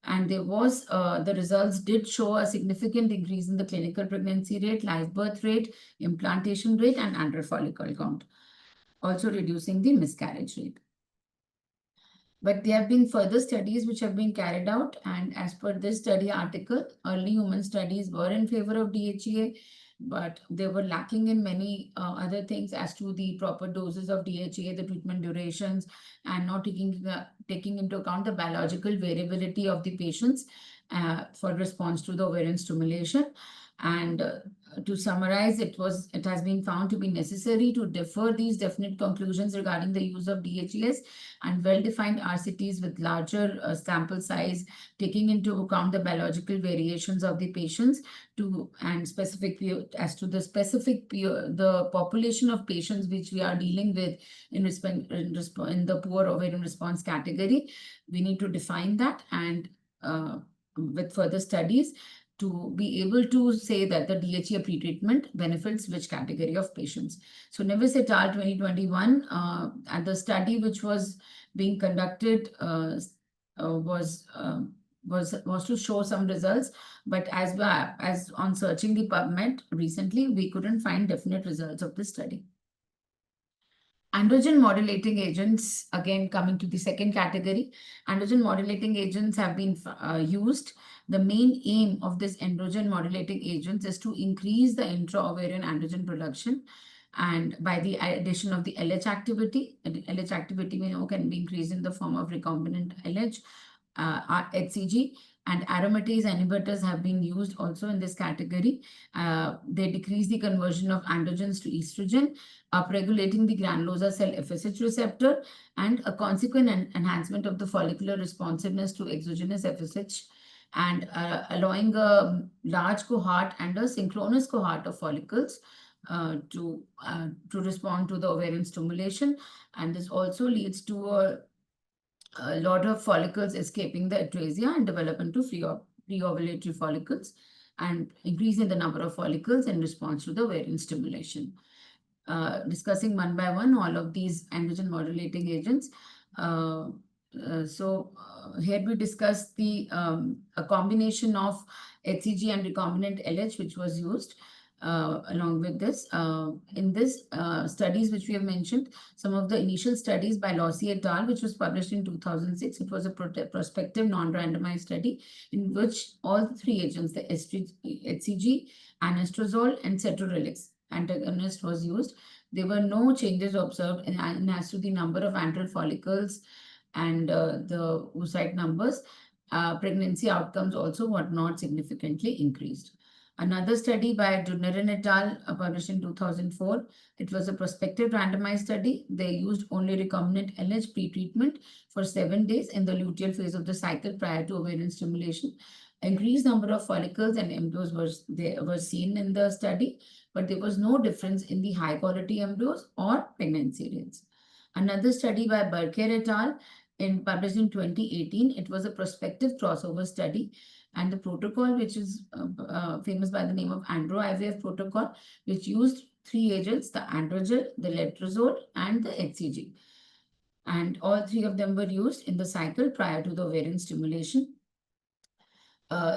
And there was, the results did show a significant increase in the clinical pregnancy rate, live birth rate, implantation rate, and antral follicle count, also reducing the miscarriage rate. But there have been further studies which have been carried out, and as per this study article, early human studies were in favor of DHEA, but they were lacking in many other things as to the proper doses of DHEA, the treatment durations, and not taking into account the biological variability of the patients for response to the ovarian stimulation. And to summarize, it has been found to be necessary to defer these definite conclusions regarding the use of DHES and well-defined RCTs with larger sample size, taking into account the biological variations of the patients and as to the population of patients which we are dealing with in the poor ovarian response category. We need to define that and with further studies to be able to say that the DHEA pretreatment benefits which category of patients. So Nevis et al. 2021, and the study which was being conducted was to show some results, but as on searching the PubMed recently, we couldn't find definite results of this study. Androgen modulating agents, again coming to the second category, androgen modulating agents have been used. The main aim of this androgen modulating agents is to increase the intra-ovarian androgen production, and by the addition of the LH activity. LH activity we know can be increased in the form of recombinant LH, HCG, and aromatase inhibitors have been used also in this category. They decrease the conversion of androgens to estrogen, upregulating the granulosa cell FSH receptor, and a consequent enhancement of the follicular responsiveness to exogenous FSH, and allowing a large cohort and a synchronous cohort of follicles to respond to the ovarian stimulation. And this also leads to a lot of follicles escaping the atresia and develop into pre-ovulatory follicles, and increasing the number of follicles in response to the ovarian stimulation. Discussing one by one all of these androgen modulating agents. Here we discuss a combination of HCG and recombinant LH which was used along with this. In this studies which we have mentioned, some of the initial studies by Lossie et al. Which was published in 2006. It was a prospective non-randomized study in which all the three agents, the HCG, anastrozole, and cetrorelix antagonist was used. There were no changes observed in as to the number of antral follicles and the oocyte numbers. Pregnancy outcomes also were not significantly increased. Another study by Dhingra et al. Published in 2004. It was a prospective randomized study. They used only recombinant LH pretreatment for 7 days in the luteal phase of the cycle prior to ovarian stimulation. Increased number of follicles and embryos were seen in the study, but there was no difference in the high quality embryos or pregnancy rates. Another study by Barker et al. Published in 2018. It was a prospective crossover study, and the protocol, which is famous by the name of Andro-IVF protocol, which used 3 agents, the androgel, the letrozole, and the HCG. And all 3 of them were used in the cycle prior to the ovarian stimulation.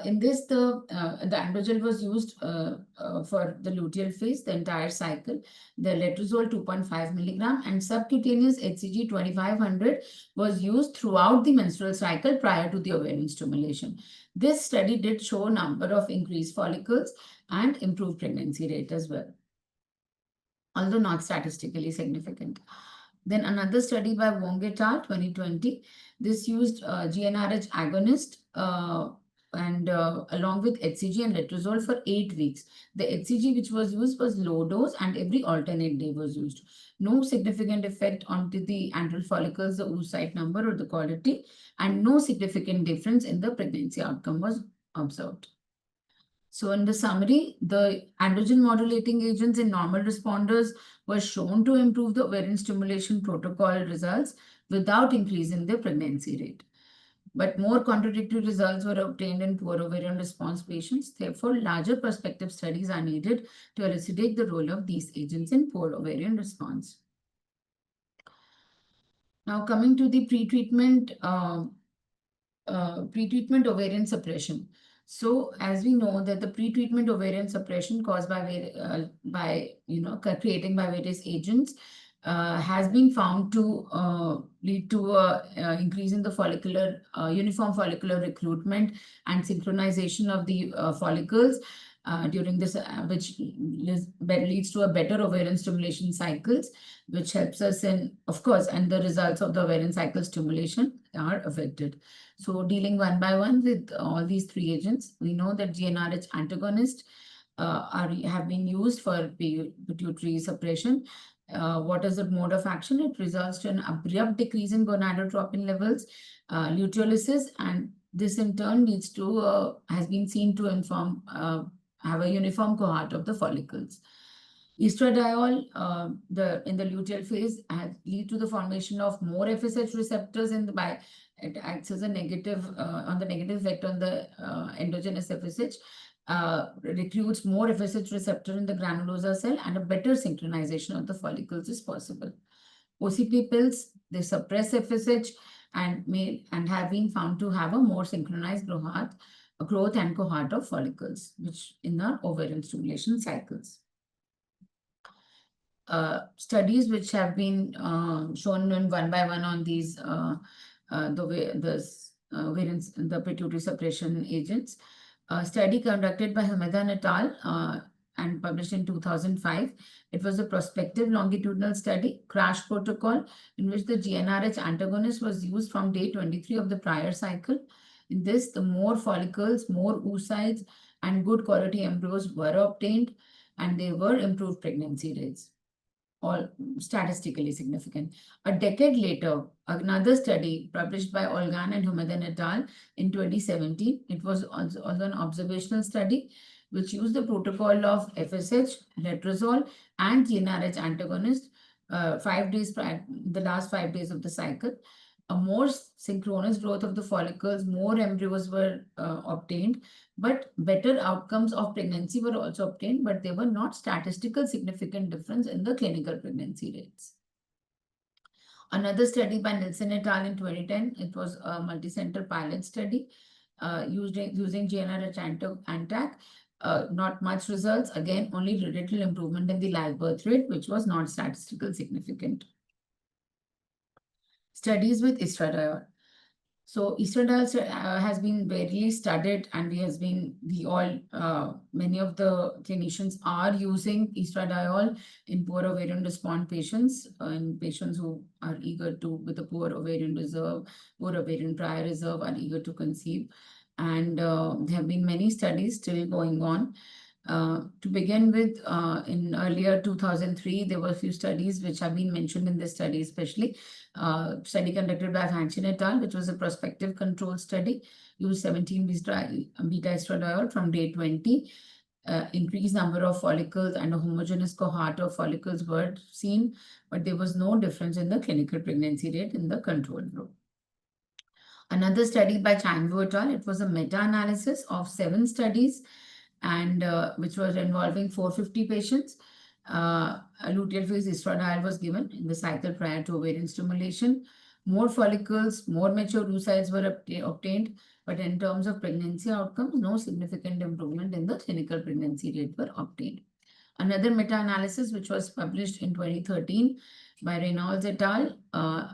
In this, the androgel was used for the luteal phase, the entire cycle. The letrozole 2.5 milligram and subcutaneous HCG 2500 was used throughout the menstrual cycle prior to the ovarian stimulation. This study did show a number of increased follicles and improved pregnancy rate as well, although not statistically significant. Then another study by Wong et al. 2020. This used GnRH agonist and along with HCG and letrozole for 8 weeks. The HCG which was used was low dose and every alternate day was used. No significant effect on the antral follicles, the oocyte number or the quality, and no significant difference in the pregnancy outcome was observed. So in the summary, the androgen modulating agents in normal responders were shown to improve the ovarian stimulation protocol results without increasing the pregnancy rate. But more contradictory results were obtained in poor ovarian response patients. Therefore, larger prospective studies are needed to elucidate the role of these agents in poor ovarian response. Now coming to the pretreatment ovarian suppression. So as we know that the pretreatment ovarian suppression caused by creating by various agents has been found to lead to increase in the uniform follicular recruitment and synchronization of the follicles during this, which leads to a better ovarian stimulation cycles, which helps us in, of course, and the results of the ovarian cycle stimulation are affected. So dealing one by one with all these 3 agents, we know that GnRH antagonist have been used for pituitary suppression. What is the mode of action? It results to an abrupt decrease in gonadotropin levels, luteolysis, and this in turn leads to has been seen to have a uniform cohort of the follicles. Estradiol, in the luteal phase, lead to the formation of more FSH receptors in the it acts as a negative on the negative effect on the endogenous FSH. Recruits more FSH receptor in the granulosa cell, and a better synchronization of the follicles is possible. OCP pills, they suppress FSH and have been found to have a more synchronized growth and cohort of follicles, which in the ovarian stimulation cycles. Studies which have been shown in one by one on these the pituitary suppression agents. A study conducted by Hamida et al. And published in 2005. It was a prospective longitudinal study, crash protocol, in which the GnRH antagonist was used from day 23 of the prior cycle. In this, the more follicles, more oocytes, and good quality embryos were obtained, and they were improved pregnancy rates, all statistically significant. A decade later, another study published by Olgan and Hamida et al. In 2017, it was also an observational study which used the protocol of FSH, letrozole, and GnRH antagonist 5 days prior, the last 5 days of the cycle. A more synchronous growth of the follicles, more embryos were obtained, but better outcomes of pregnancy were also obtained, but there were not statistical significant difference in the clinical pregnancy rates. Another study by Nielsen et al. In 2010, it was a multi-center pilot study using GnRH antac. Not much results. Again, only little improvement in the live birth rate, which was not statistical significant. Studies with estradiol. So estradiol has been very studied, and many of the clinicians are using estradiol in poor ovarian response patients, and patients who are eager to, with a poor ovarian reserve, poor ovarian prior reserve, are eager to conceive. And there have been many studies still going on. To begin with, in earlier 2003, there were a few studies which have been mentioned in this study, especially study conducted by Bhasin et al., which was a prospective control study, used 17 beta estradiol from day 20. Increased number of follicles and a homogeneous cohort of follicles were seen, but there was no difference in the clinical pregnancy rate in the control group. Another study by Chandigarh et al., it was a meta-analysis of 7 studies, and which was involving 450 patients. A luteal phase estradiol was given in the cycle prior to ovarian stimulation. More follicles, more mature oocytes were obtained, but in terms of pregnancy outcomes, no significant improvement in the clinical pregnancy rate were obtained. Another meta-analysis, which was published in 2013 by Reynolds et al.,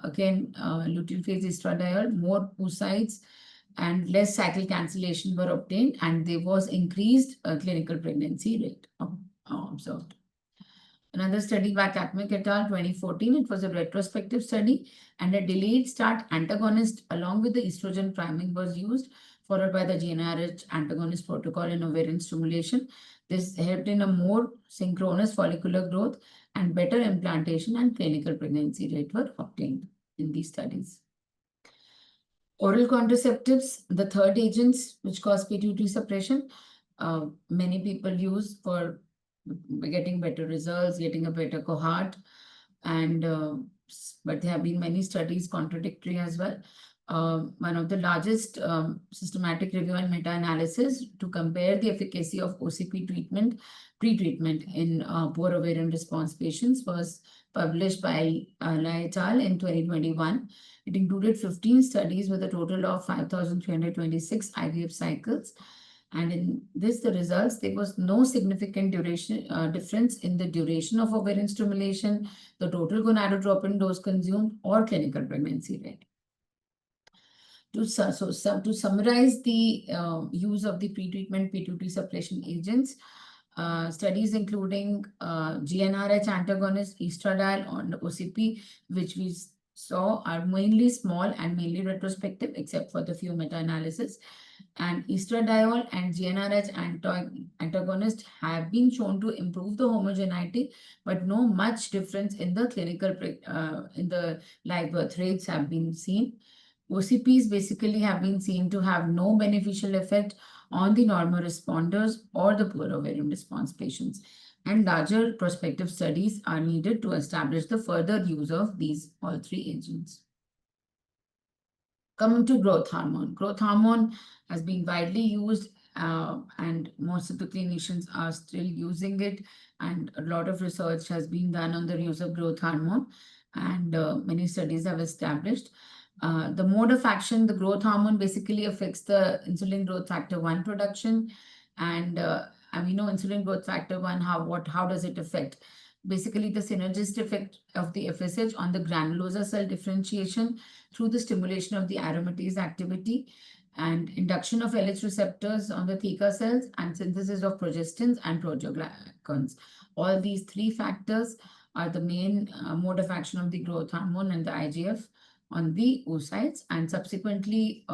again, luteal phase estradiol, more oocytes and less cycle cancellation were obtained, and there was increased clinical pregnancy rate observed. Another study by Katmic et al. 2014, it was a retrospective study, and a delayed start antagonist along with the estrogen priming was used, followed by the GnRH antagonist protocol in ovarian stimulation. This helped in a more synchronous follicular growth, and better implantation and clinical pregnancy rate were obtained in these studies. Oral contraceptives, the third agents which cause pituitary suppression, many people use for getting better results, getting a better cohort, and but there have been many studies contradictory as well. One of the largest systematic review and meta-analysis to compare the efficacy of OCP pretreatment in poor ovarian response patients was published by Lai et al. In 2021. It included 15 studies with a total of 5,326 IVF cycles. And in this, the results, there was no significant difference in the duration of ovarian stimulation, the total gonadotropin dose consumed, or clinical pregnancy rate. To summarize the use of the pretreatment pituitary suppression agents, studies including GnRH antagonist, estradiol, and OCP, which we saw are mainly small and mainly retrospective, except for the few meta-analysis. And estradiol and GnRH antagonists have been shown to improve the homogeneity, but no much difference in the in the live birth rates have been seen. OCPs basically have been seen to have no beneficial effect on the normal responders or the poor ovarian response patients. And larger prospective studies are needed to establish the further use of these all three agents. Coming to growth hormone. Growth hormone has been widely used and most of the clinicians are still using it, and a lot of research has been done on the use of growth hormone, and many studies have established. The mode of action, the growth hormone basically affects the insulin growth factor 1 production, and we know insulin growth factor 1, how does it affect? Basically, the synergistic effect of the FSH on the granulosa cell differentiation through the stimulation of the aromatase activity and induction of LH receptors on the theca cells and synthesis of progestins and proteoglycans. All these three factors are the main mode of action of the growth hormone and the IGF on the oocytes, and subsequently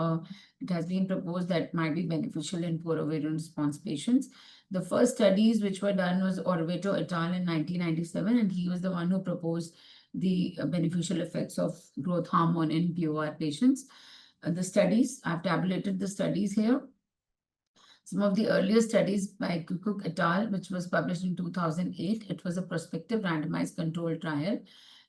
it has been proposed that might be beneficial in poor ovarian response patients. The first studies which were done was Orveto et al. In 1997, and he was the one who proposed the beneficial effects of growth hormone in POR patients. The studies, I've tabulated the studies here. Some of the earlier studies by Cook et al., which was published in 2008, it was a prospective randomized controlled trial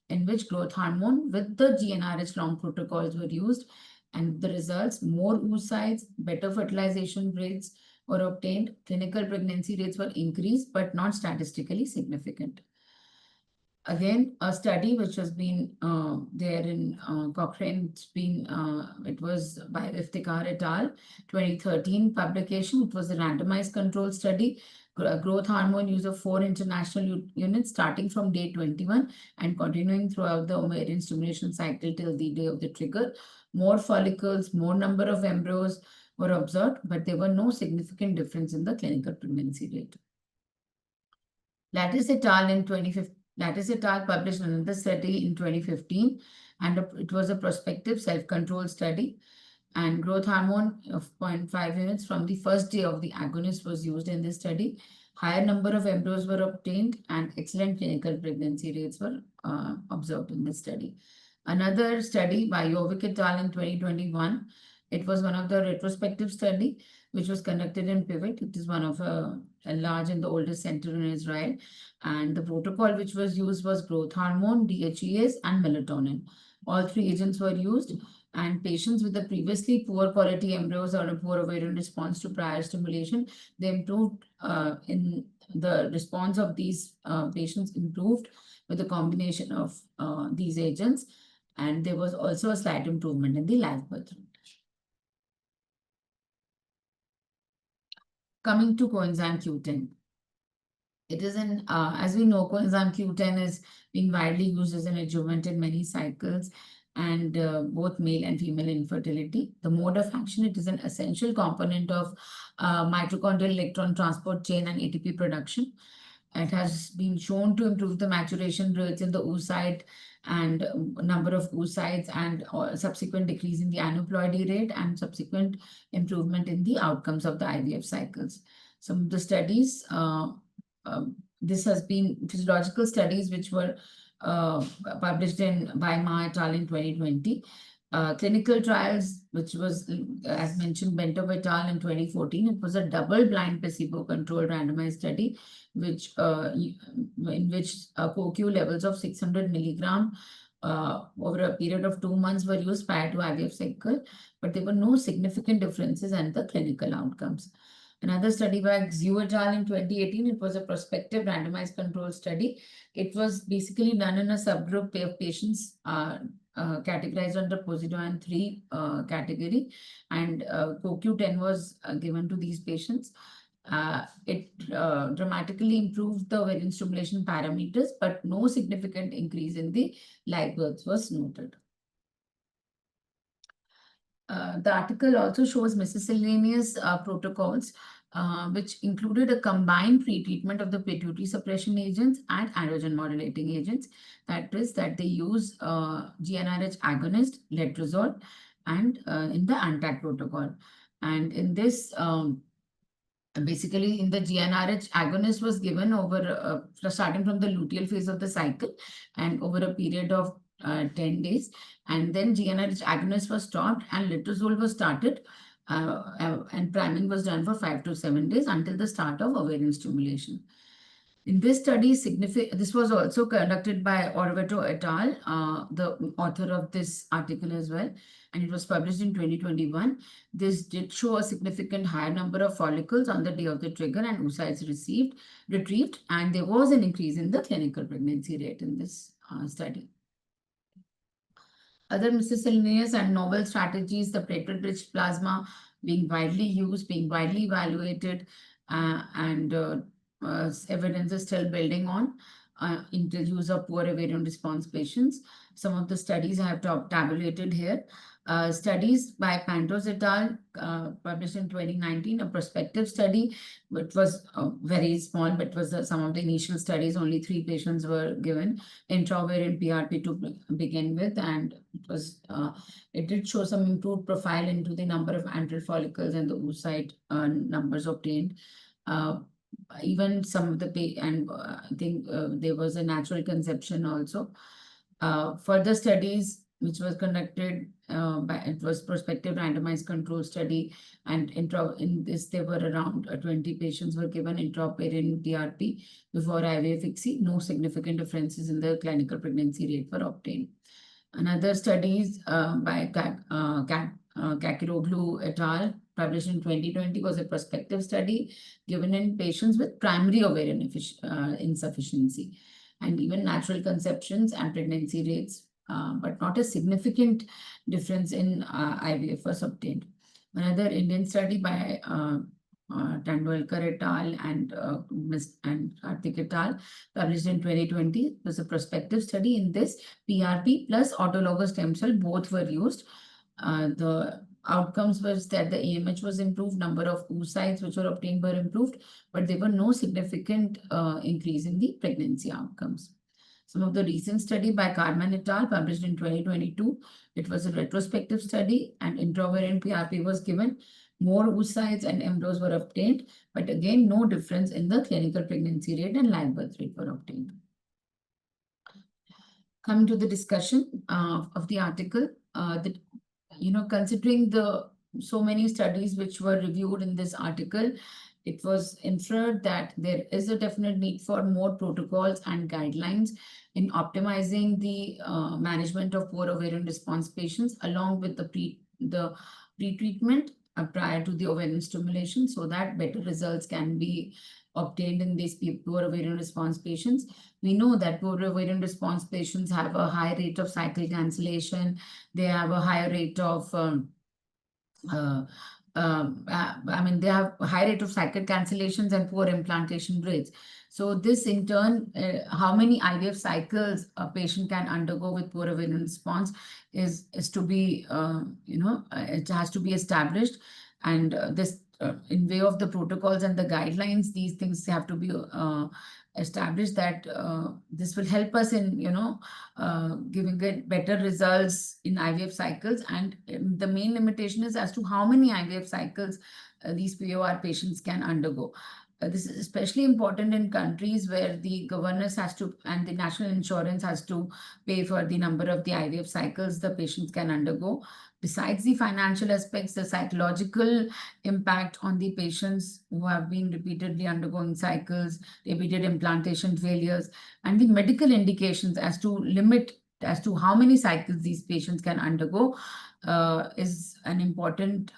in which growth hormone with the GnRH long protocols were used, and the results, more oocytes, better fertilization rates were obtained, clinical pregnancy rates were increased, but not statistically significant. Again, a study which has been there in Cochrane, it was by Iftikhar et al. 2013 publication. It was a randomized control study, growth hormone use of 4 international units starting from day 21 and continuing throughout the ovarian stimulation cycle till the day of the trigger. More follicles, more number of embryos were observed, but there were no significant difference in the clinical pregnancy rate. Lattice et al. In 2015. Lattice et al. Published another study in 2015, and it was a prospective self-controlled study. And growth hormone of 0.5 units from the first day of the agonist was used in this study. Higher number of embryos were obtained, and excellent clinical pregnancy rates were observed in this study. Another study by Jovic et al. In 2021. It was one of the retrospective study which was conducted in Pivot. It is one of a large and the oldest center in Israel. And the protocol which was used was growth hormone, DHEAs, and melatonin. All three agents were used, and patients with the previously poor quality embryos or a poor ovarian response to prior stimulation, they improved in the response of these patients improved with a combination of these agents, and there was also a slight improvement in the live birth rate. Coming to coenzyme Q10. It is as we know, coenzyme Q10 is being widely used as an adjuvant in many cycles and both male and female infertility. The mode of action, it is an essential component of mitochondrial electron transport chain and ATP production. It has been shown to improve the maturation rates in the oocyte and number of oocytes, and subsequent decrease in the aneuploidy rate and subsequent improvement in the outcomes of the IVF cycles. Some of the studies, this has been physiological studies which were published by Ma et al. In 2020. Clinical trials, which was, as mentioned, Bento et al. In 2014. It was a double-blind placebo-controlled randomized study, which in which CoQ levels of 600 milligram over a period of 2 months were used prior to IVF cycle, but there were no significant differences in the clinical outcomes. Another study by Xu et al. In 2018, it was a prospective randomized control study. It was basically done in a subgroup of patients categorized under Posidone 3 category, and CoQ10 was given to these patients. It dramatically improved the ovarian stimulation parameters, but no significant increase in the live births was noted. The article also shows miscellaneous protocols, which included a combined pretreatment of the pituitary suppression agents and androgen modulating agents. That is, that they use GnRH agonist, letrozole, and in the ANTAC protocol. And in this, basically in the GnRH agonist was given over starting from the luteal phase of the cycle and over a period of 10 days. And then GnRH agonist was stopped and letrozole was started, and priming was done for 5 to 7 days until the start of ovarian stimulation. In this study, this was also conducted by Orveto et al., the author of this article as well, and it was published in 2021. This did show a significant higher number of follicles on the day of the trigger and oocytes retrieved, and there was an increase in the clinical pregnancy rate in this study. Other miscellaneous and novel strategies, the platelet-rich plasma being widely used, being widely evaluated, and evidence is still building on into use of poor ovarian response patients. Some of the studies I have tabulated here. Studies by Pantos et al. Published in 2019, a prospective study, which was very small, but was some of the initial studies, only 3 patients were given intraovarian PRP to begin with, and it did show some improved profile into the number of antral follicles and the oocyte numbers obtained. Even some of the I think there was a natural conception also. Further studies which was conducted it was prospective randomized control study, and in this there were around 20 patients were given intraoperative PRP before IVF ICSI. No significant differences in the clinical pregnancy rate were obtained. Another studies by Kakiroglu et al. Published in 2020 was a prospective study given in patients with primary ovarian insufficiency, and even natural conceptions and pregnancy rates, but not a significant difference in IVF was obtained. Another Indian study by Tandwalkar et al. And Sarthak et al. Published in 2020 was a prospective study. In this, PRP plus autologous stem cell both were used. The outcomes was that the AMH was improved, number of oocytes which were obtained were improved, but there were no significant increase in the pregnancy outcomes. Some of the recent study by Carman et al. Published in 2022, it was a retrospective study and intraovarian PRP was given. More oocytes and embryos were obtained, but again, no difference in the clinical pregnancy rate and live birth rate were obtained. Coming to the discussion of the article, considering the so many studies which were reviewed in this article, it was inferred that there is a definite need for more protocols and guidelines in optimizing the management of poor ovarian response patients, along with the pre-treatment prior to the ovarian stimulation, so that better results can be obtained in these poor ovarian response patients. We know that poor ovarian response patients have a high rate of cycle cancellation. They have a higher rate of they have a high rate of cycle cancellations and poor implantation rates. So this in turn, how many IVF cycles a patient can undergo with poor ovarian response is to be, it has to be established. And this in way of the protocols and the guidelines, these things have to be established, that this will help us in, giving better results in IVF cycles. And the main limitation is as to how many IVF cycles these POR patients can undergo. This is especially important in countries where the governance has to, and the national insurance has to pay for the number of the IVF cycles the patients can undergo. Besides the financial aspects, the psychological impact on the patients who have been repeatedly undergoing cycles, repeated implantation failures, and the medical indications as to how many cycles these patients can undergo is an important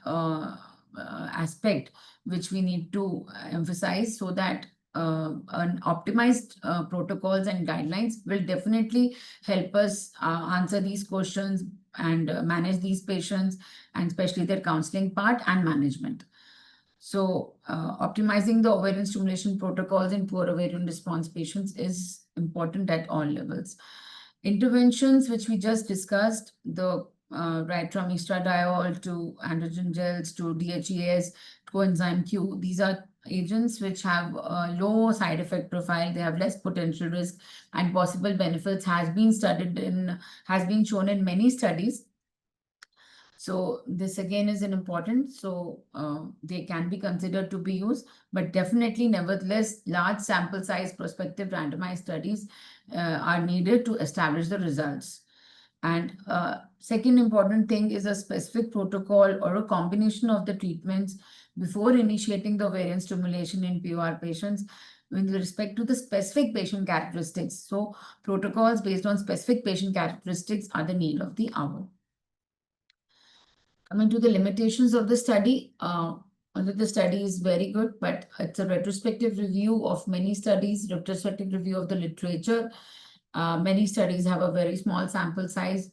aspect which we need to emphasize, so that an optimized protocols and guidelines will definitely help us answer these questions and manage these patients, and especially their counseling part and management. So optimizing the ovarian stimulation protocols in poor ovarian response patients is important at all levels. Interventions which we just discussed, the right from estradiol to androgen gels to DHEAs, coenzyme Q, these are agents which have a low side effect profile. They have less potential risk, and possible benefits has been shown in many studies. So this again is an important, so they can be considered to be used, but definitely nevertheless, large sample size prospective randomized studies are needed to establish the results. And second important thing is a specific protocol or a combination of the treatments before initiating the ovarian stimulation in POR patients with respect to the specific patient characteristics. So protocols based on specific patient characteristics are the need of the hour. Coming to the limitations of the study, although the study is very good, but it's a retrospective review of many studies, retrospective review of the literature. Many studies have a very small sample size.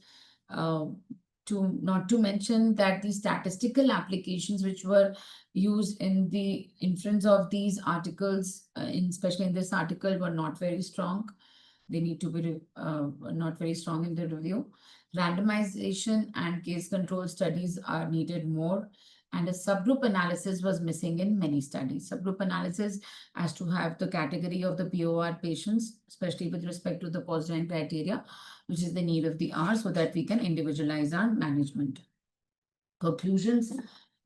Not to mention that the statistical applications which were used in the inference of these articles, especially in this article, were not very strong. They need to be not very strong in the review. Randomization and case control studies are needed more, and a subgroup analysis was missing in many studies. Subgroup analysis has to have the category of the POR patients, especially with respect to the post-line criteria, which is the need of the hour, so that we can individualize our management. Conclusions.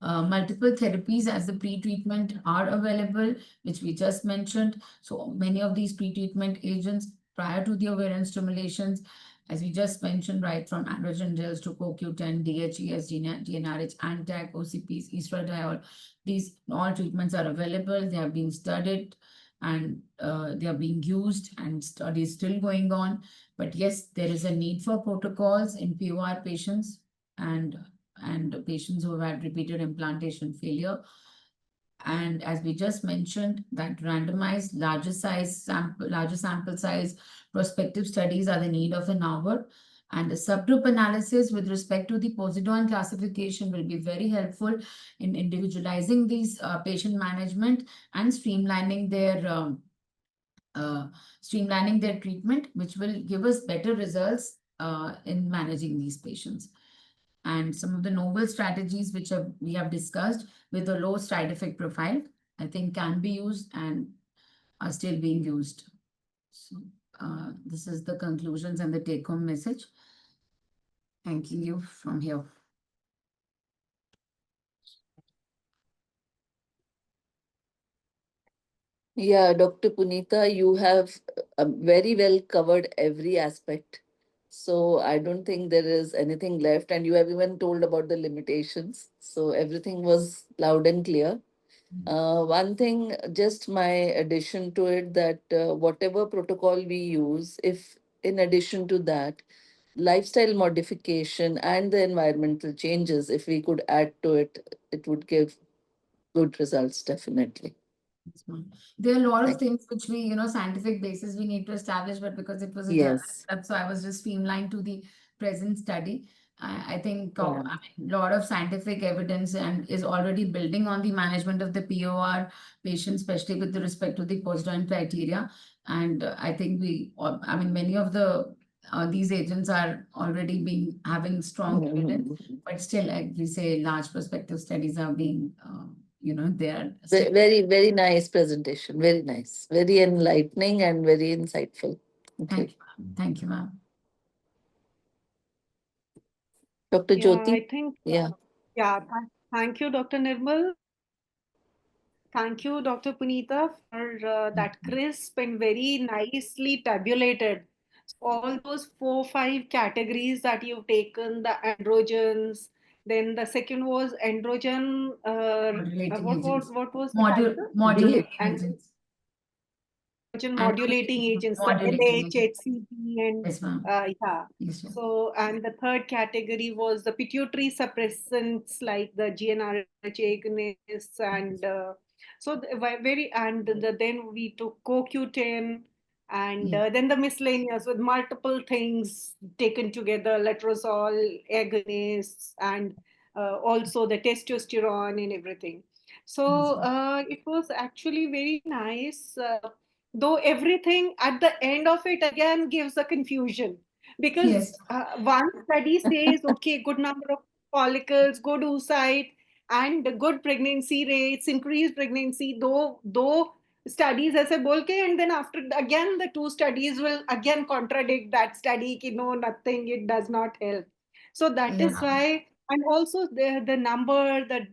Multiple therapies as the pre-treatment are available, which we just mentioned. So many of these pre-treatment agents prior to the ovarian stimulations, as we just mentioned, right from androgen gels to CoQ10, DHES, GnRH, Antac, OCPs, estradiol, these all treatments are available. They have been studied and they are being used, and studies still going on. But yes, there is a need for protocols in POR patients and patients who have had repeated implantation failure. And as we just mentioned, that randomized larger sample size prospective studies are the need of an hour. And the subgroup analysis with respect to the Posidon classification will be very helpful in individualizing these patient management and streamlining their treatment, which will give us better results in managing these patients. And some of the novel strategies which we have discussed with a low side effect profile, I think can be used and are still being used. So this is the conclusions and the take-home message. Thanking you from here. Yeah, Dr. Punita, you have very well covered every aspect. So I don't think there is anything left. And you have even told about the limitations. So everything was loud and clear. One thing, just my addition to it, that whatever protocol we use, if in addition to that, lifestyle modification and the environmental changes, if we could add to it, it would give good results, definitely. There are a lot of things which we, scientific basis we need to establish, but because it was a journal, Yes. so I was just streamlined to the present study. I think Yeah. a lot of scientific evidence and is already building on the management of the POR patients, especially with the respect to the post-joint criteria. And I think many of these agents are already having strong evidence, but still, like we say, large prospective studies are being they are still. Very, very nice presentation. Very nice. Very enlightening and very insightful. Thank you, ma'am. Thank you, ma'am. Dr. Yeah, Jyoti? I think, thank you, Dr. Nirmal. Thank you, Dr. Punita, for that crisp and very nicely tabulated. So all those 4, 5 categories that you've taken, the androgens, then the second was androgen, Modulating agents. what was the title? Modulating And agents. modulating agents, the Modulating LH, agents. HCG, and Yes, ma'am. yeah. Yes, ma'am. So, and the third category was the pituitary suppressants like the GnRH agonists, and then we took CoQ10, and then the miscellaneous with multiple things taken together, letrozole agonists, and also the testosterone and everything. So it was actually very nice. Though everything at the end of it again gives a confusion, because Yes. one study says okay, good number of follicles, good oocyte, and good pregnancy rates, increased pregnancy, though studies ऐसे बोल के, and then after again the 2 studies will again contradict that study कि no, nothing, it does not help. So that is why and also the number, the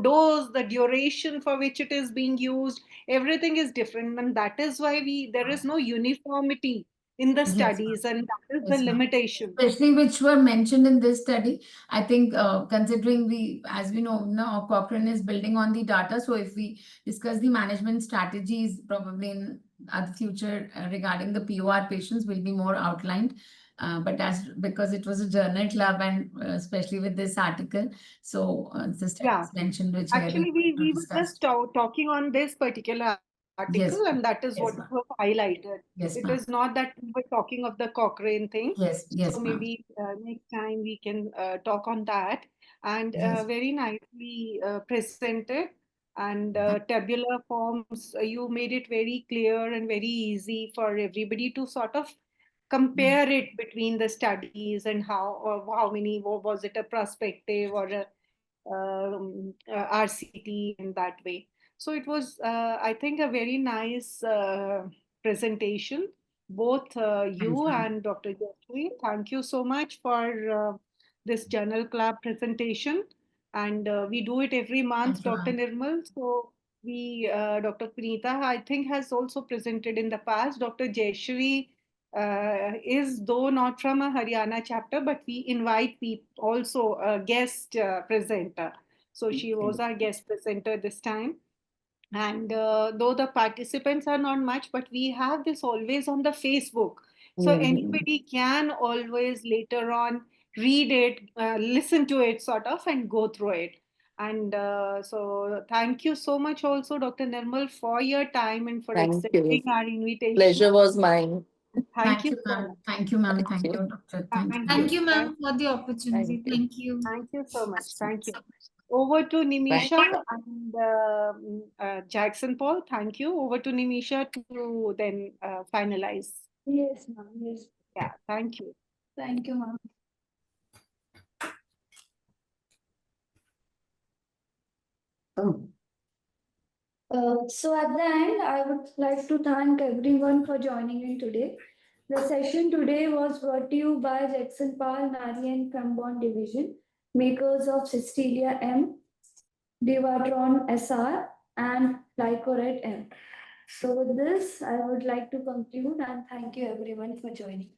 dose, the duration for which it is being used, everything is different, and that is why there is no uniformity in the Yes, studies, and that is the yes, ma'am. limitation. Especially which were mentioned in this study. I think considering as we know, now Cochrane is building on the data. So if we discuss the management strategies, probably in the future regarding the POR patients will be more outlined. But because it was a journal club and especially with this article, so the studies mentioned which Actually, we were just talking on this particular article, Yes, and that is yes, what ma'am. was highlighted. Yes, It ma'am. is not that we were talking of the Cochrane thing. Yes, yes, So ma'am. maybe next time we can talk on that. And Yes. very nicely presented, and tabular forms. You made it very clear and very easy for everybody to sort of compare it between the studies, and how many, was it a prospective or a RCT in that way. So it was, I think, a very nice presentation. Both you ma'am. and Dr. Jayshree, thank you so much for this journal club presentation. And we do it every month, Thank you, Dr. ma'am. Nirmal. So Dr. Punita, I think, has also presented in the past. Dr. Jayshree is though not from a Haryana chapter, but we invite also a guest presenter. So she was our guest presenter this time. And though the participants are not much, but we have this always on the Facebook. So anybody can always later on read it, listen to it sort of, and go through it. And so thank you so much also, Dr. Nirmal, for your time and for Thank accepting you. our invitation. Pleasure was mine. Thank you so ma'am. much. Thank you, ma'am. Thank Thank you. you, doctor. Thank you. Thank you, Thank ma'am, for the opportunity. Thank you. Thank you. Thank you so much. Thank you. Over to Nimisha and Jackson Paul. Thank you. Over to Nimisha to then finalize. Yes, ma'am. Yes. Yeah, thank you. Thank you, ma'am. So at the end, I would like to thank everyone for joining in today. The session today was brought to you by Jackson Pal, Nari and Cambon Division, makers of Cystelia M, Divatron SR, and Lycoret M. So with this, I would like to conclude and thank you everyone for joining.